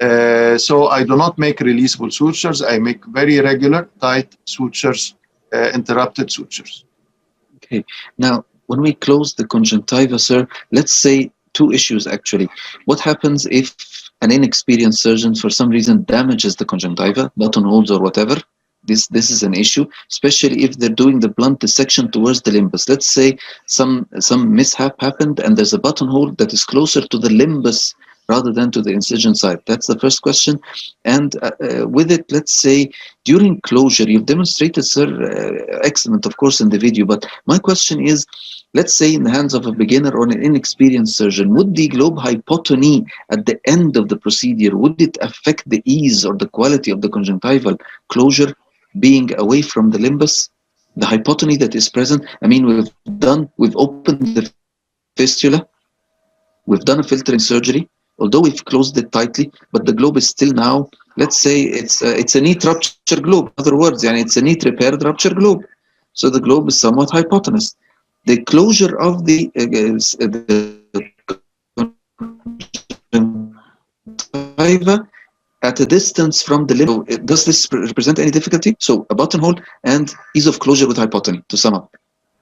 So I do not make releasable sutures. I make very regular, tight sutures, interrupted sutures. Okay. Now, when we close the conjunctiva, sir, let's say 2 issues actually. What happens if an inexperienced surgeon, for some reason, damages the conjunctiva, buttonholes or whatever? This is an issue, especially if they're doing the blunt dissection towards the limbus. Let's say some mishap happened and there's a buttonhole that is closer to the limbus rather than to the incision site. That's the first question. And with it, let's say during closure, you've demonstrated, sir, excellent, of course, in the video. But my question is, let's say in the hands of a beginner or an inexperienced surgeon, would the globe hypotony at the end of the procedure, would it affect the ease or the quality of the conjunctival closure being away from the limbus, the hypotony that is present? I mean, we've opened the fistula, we've done a filtering surgery, although we've closed it tightly, but the globe is still now, let's say it's a neat rupture globe. In other words, it's a neat repaired rupture globe. So the globe is somewhat hypotenused. The closure of the conjunctiva at a distance from the limb, does this represent any difficulty? So a buttonhole and ease of closure with hypotony, to sum up.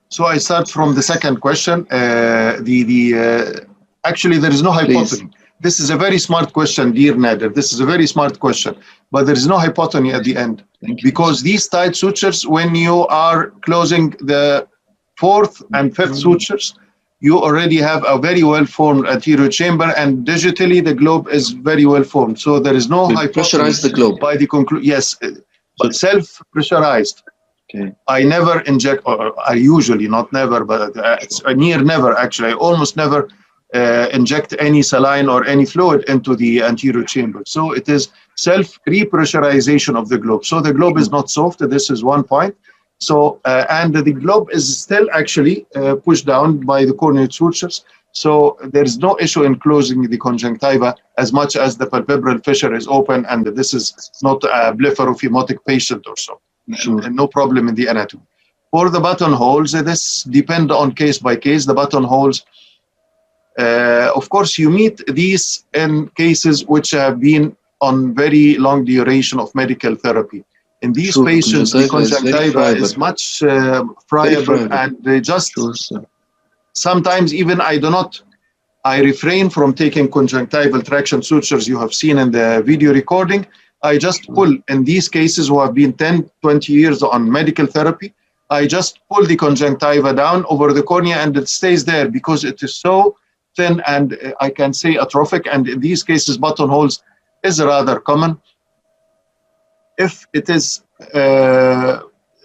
So I start from the second question. Actually, there is no hypotony. Please. This is a very smart question, dear Nader. This is a very smart question, but there is no hypotony at the end, because these tight sutures, when you are closing the 4th and 5th sutures, you already have a very well-formed anterior chamber, and digitally the globe is very well-formed. So there is no hypotony. Pressurize the globe. By the yes, but self-pressurized. Okay. I never inject, or I usually, not never, but it's near never actually. I almost never inject any saline or any fluid into the anterior chamber. So it is self-repressurization of the globe. So the globe is not soft. This is one point. So, and the globe is still actually pushed down by the corneal sutures. So there is no issue in closing the conjunctiva as much as the palpebral fissure is open, and this is not a blepharophimotic patient or so. Sure. And no problem in the anatomy. For the buttonholes, this depends on case by case. The buttonholes, of course, you meet these in cases which have been on very long duration of medical therapy. In these patients, the conjunctiva is much friable, and they just sometimes even I refrain from taking conjunctival traction sutures you have seen in the video recording. I just pull in these cases who have been 10, 20 years on medical therapy. I just pull the conjunctiva down over the cornea and it stays there because it is so thin and I can say atrophic, and in these cases buttonholes is rather common. If it is a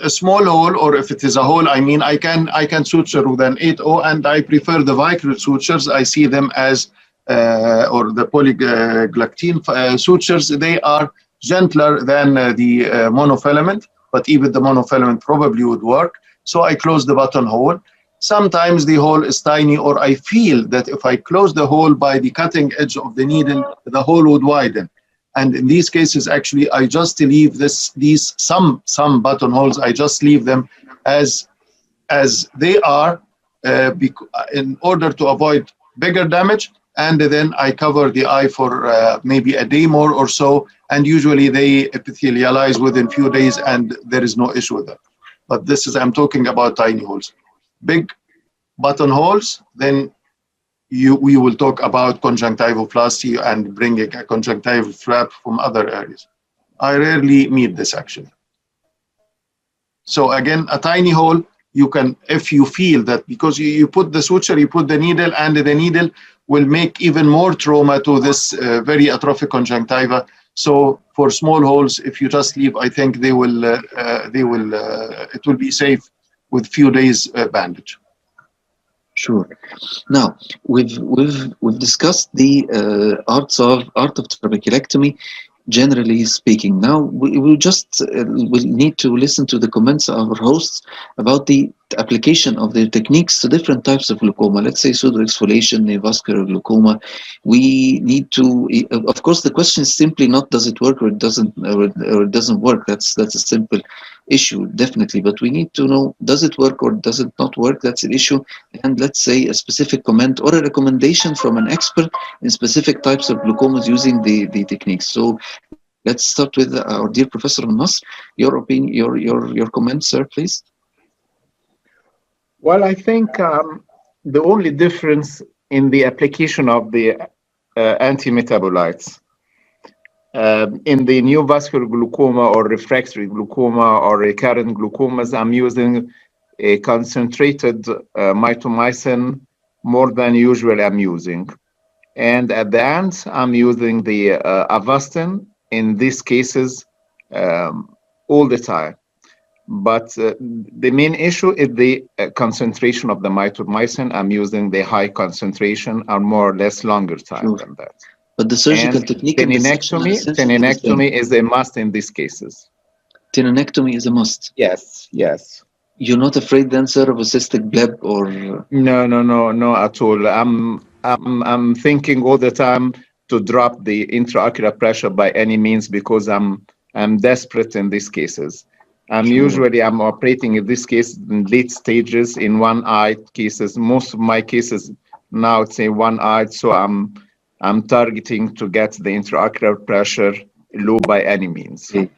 small hole, or if it is a hole, I mean, I can suture with an 8-0, and I prefer the vicryl sutures. I see them as or the polyglactine sutures. They are gentler than the monofilament, but even the monofilament probably would work. So I close the buttonhole. Sometimes the hole is tiny, or I feel that if I close the hole by the cutting edge of the needle, the hole would widen. And in these cases, actually, I just leave some buttonholes. I just leave them as they are, in order to avoid bigger damage. And then I cover the eye for maybe a day more or so. And usually they epithelialize within a few days, and there is no issue with that. But this is, I'm talking about tiny holes. Big buttonholes, then we will talk about conjunctivoplasty and bringing a conjunctival flap from other areas. I rarely meet this actually. So again, a tiny hole, you can, if you feel that, because you put the suture, you put the needle, and the needle will make even more trauma to this very atrophic conjunctiva. So for small holes, if you just leave, I think it will be safe with few days bandage. Sure. Now we've discussed the art of trabeculectomy, generally speaking. Now we'll need to listen to the comments of our hosts about the application of their techniques to different types of glaucoma. Let's say pseudoexfoliation, neovascular glaucoma. We need to, of course, the question is simply not does it work or it doesn't work. That's a simple issue, definitely. But we need to know, does it work or does it not work? That's an issue. And let's say a specific comment or a recommendation from an expert in specific types of glaucomas using the techniques. So let's start with our dear Professor Elnasr. Your opinion, your comments, sir, please. Well, I think the only difference in the application of the antimetabolites in the neovascular glaucoma or refractory glaucoma or recurrent glaucomas, I'm using a concentrated mitomycin more than usually I'm using. And at the end, I'm using the Avastin in these cases all the time. But the main issue is the concentration of the mitomycin. I'm using the high concentration or more or less longer time than that. But the surgical technique in teninectomy is a must in these cases. Teninectomy is a must. Yes, yes. You're not afraid then, sir, of a cystic bleb or? No, at all. I'm thinking all the time to drop the intraocular pressure by any means because I'm desperate in these cases. I'm operating in this case in late stages in one eye cases. Most of my cases now it's a one eye, so I'm targeting to get the intraocular pressure low by any means. Okay.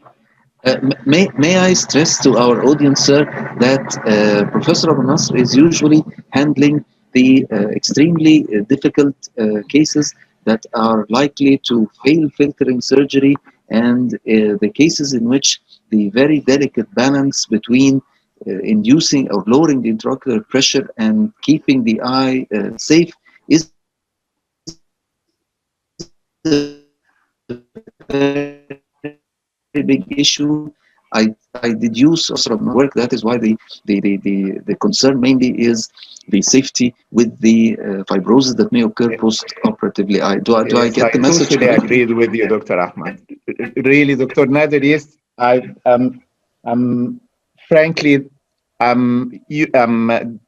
May I stress to our audience, sir, that Professor Elnasr is usually handling the extremely difficult cases that are likely to fail filtering surgery, and the cases in which the very delicate balance between inducing or lowering the intraocular pressure and keeping the eye safe is a very big issue. I deduce also from my work that is why the concern mainly is the safety with the fibrosis that may occur post-operatively. Do I get the message? I totally agreed with you, Dr. Ahmad. Really, Dr. Nader, yes, I'm frankly, I'm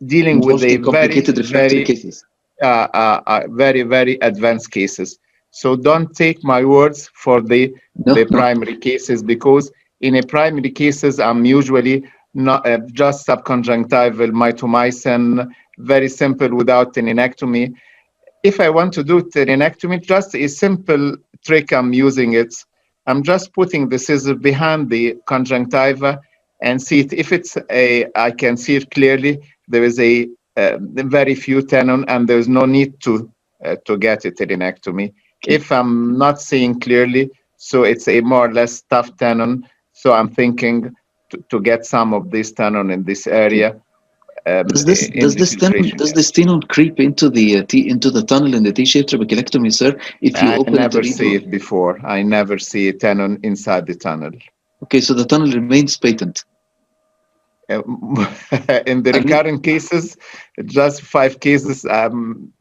dealing with a complicated refractory cases. Very advanced cases. So don't take my words for the primary cases, because in a primary cases, I'm usually not just subconjunctival mitomycin, very simple without teninectomy. If I want to do teninectomy, just a simple trick I'm using it. I'm just putting the scissor behind the conjunctiva and see it. If it's I can see it clearly. There is a very few tenon, and there's no need to get a teninectomy. If I'm not seeing clearly, so it's a more or less tough tenon, so I'm thinking to get some of this tenon in this area. Does this tenon creep into the tunnel in the T-shaped trabeculectomy, sir? If you open I never see it before. I never see a tenon inside the tunnel. Okay, so the tunnel remains patent. In the recurrent cases, just 5 cases, I'm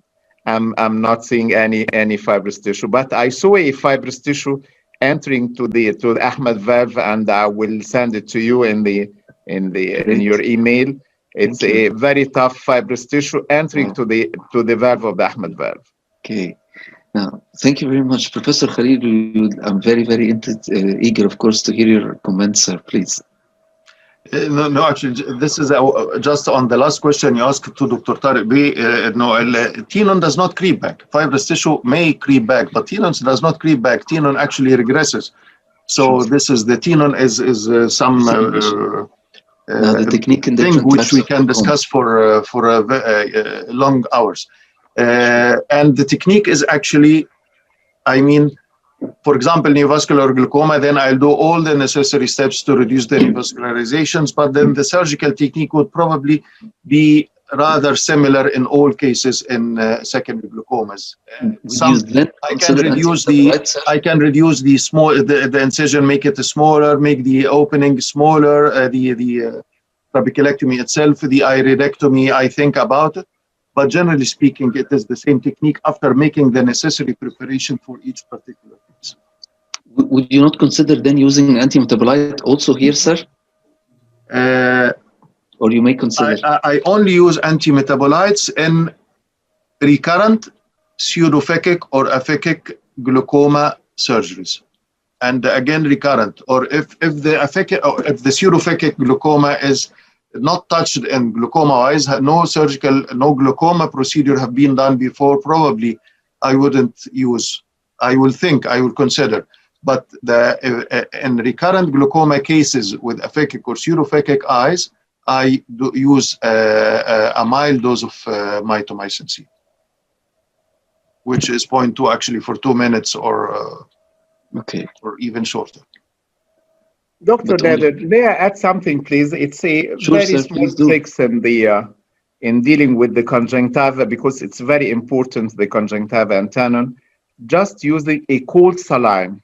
not seeing any fibrous tissue. But I saw a fibrous tissue entering to the Ahmad valve, and I will send it to you in your email. It's a very tough fibrous tissue entering to the valve of the Ahmad valve. Okay. Now, thank you very much, Professor Khalil. I'm very, very eager, of course, to hear your comments, sir. Please. No, actually, this is just on the last question you asked to Dr. Tarek. Tenon does not creep back. Fibrous tissue may creep back, but tenon does not creep back. Tenon actually regresses. So this is the tenon is some the technique in thing which we can discuss for long hours. And the technique is actually, I mean, for example, neovascular glaucoma, then I'll do all the necessary steps to reduce the neovascularizations, but then the surgical technique would probably be rather similar in all cases in secondary glaucomas. I can reduce the incision, make it smaller, make the opening smaller, the trabeculectomy itself, the iridectomy, I think about it. But generally speaking, it is the same technique after making the necessary preparation for each particular case. Would you not consider then using anti-metabolite also here, sir? Or you may consider? I only use anti-metabolites in recurrent pseudophakic or aphakic glaucoma surgeries. And again, recurrent, or if the pseudophakic glaucoma is not touched in glaucoma-wise, no glaucoma procedure have been done before, probably I wouldn't use, I will consider. But in recurrent glaucoma cases with aphakic or pseudophakic eyes, I do use a mild dose of mitomycin C, which is 0.2 actually for 2 minutes or even shorter. Dr. Nader, may I add something, please? It's a very small tricks in dealing with the conjunctiva, because it's very important, the conjunctiva and tenon. Just using a cold saline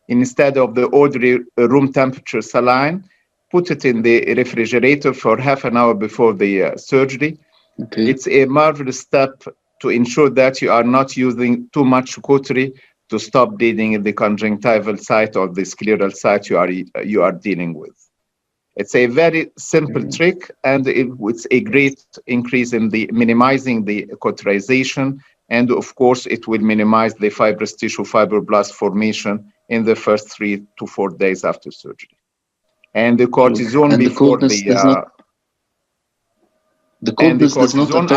instead of the ordinary room temperature saline. Put it in the refrigerator for half an hour before the surgery. Okay. It's a marvelous step to ensure that you are not using too much cautery to stop bleeding in the conjunctival site or the scleral site you are dealing with. It's a very simple trick, and it's a great increase in the minimizing the cauterization, and of course it will minimize the fibrous tissue fibroblast formation in the first 3 to 4 days after surgery. And the cortisone before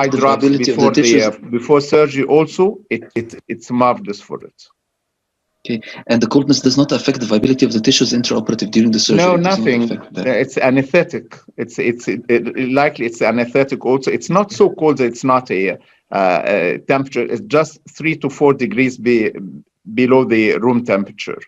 eye drops before surgery also, it's marvelous for it. Okay, and the coldness does not affect the viability of the tissues intraoperative during the surgery? No, nothing. It's anesthetic. It's likely it's anesthetic also. It's not so cold that it's not a temperature. It's just 3 to 4 degrees below the room temperature.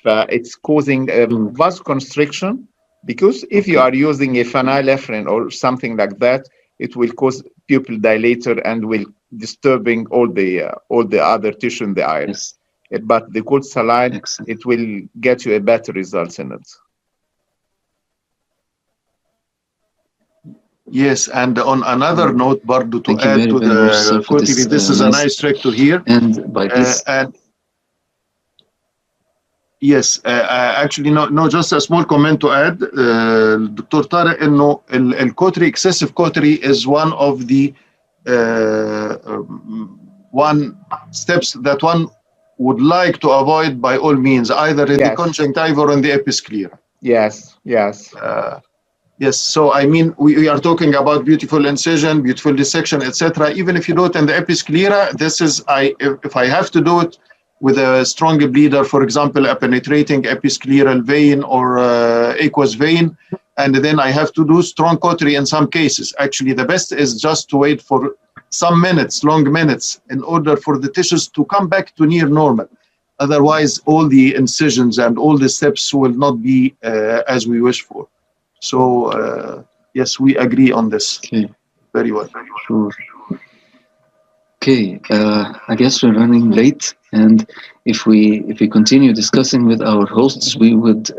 It's causing vasoconstriction, because if you are using a phenylephrine or something like that, it will cause pupil dilator and will disturbing all the other tissue in the iris. But the cold saline, it will get you a better results in it. Yes, and on another note, Bardo, to add to the cautery, this is a nice trick to hear. And by this. Yes, actually, no, just a small comment to add, Dr. Tarek, cautery, excessive cautery is one of the steps that one would like to avoid by all means, either in the conjunctiva or in the episclera. Yes. Yes, so I mean, we are talking about beautiful incision, beautiful dissection, etc. Even if you do it in the episclera, this is, if I have to do it with a strong bleeder, for example, a penetrating episcleral vein or aqueous vein, and then I have to do strong cautery in some cases. Actually, the best is just to wait for some minutes, long minutes, in order for the tissues to come back to near normal. Otherwise, all the incisions and all the steps will not be as we wish for. So, yes, we agree on this. Okay. Very well. Sure. Okay, I guess we're running late, and if we continue discussing with our hosts, we would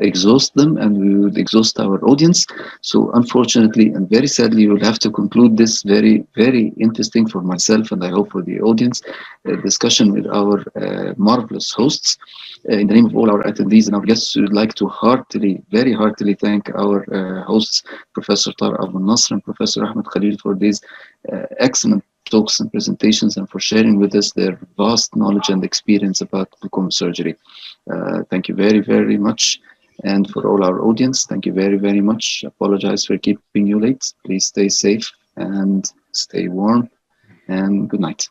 exhaust them and we would exhaust our audience. So unfortunately and very sadly, we'll have to conclude this very, very interesting for myself and I hope for the audience discussion with our marvelous hosts. In the name of all our attendees and our guests, we would like to very heartily thank our hosts, Professor Tarek Elnasr and Professor Ahmad Khalil, for these excellent talks and presentations and for sharing with us their vast knowledge and experience about glaucoma surgery. Thank you very, very much. And for all our audience, thank you very, very much. Apologize for keeping you late. Please stay safe and stay warm, and good night.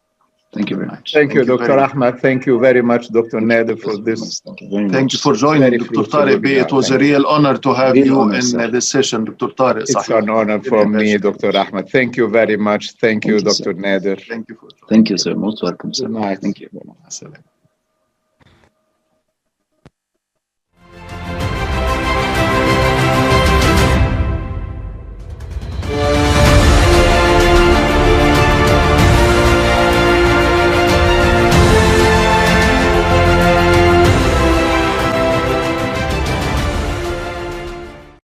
Thank you very much. Thank you, Dr. Ahmad. Thank you very much, Dr. Nader, for this. Thank you very much. Thank you for joining, Dr. Tarek. It was a real honor to have you in this session, Dr. Tarek. It's an honor for me, Dr. Ahmad. Thank you very much. Thank you, Dr. Nader. Thank you. Thank you, sir. Most welcome, sir. Good night. Thank you.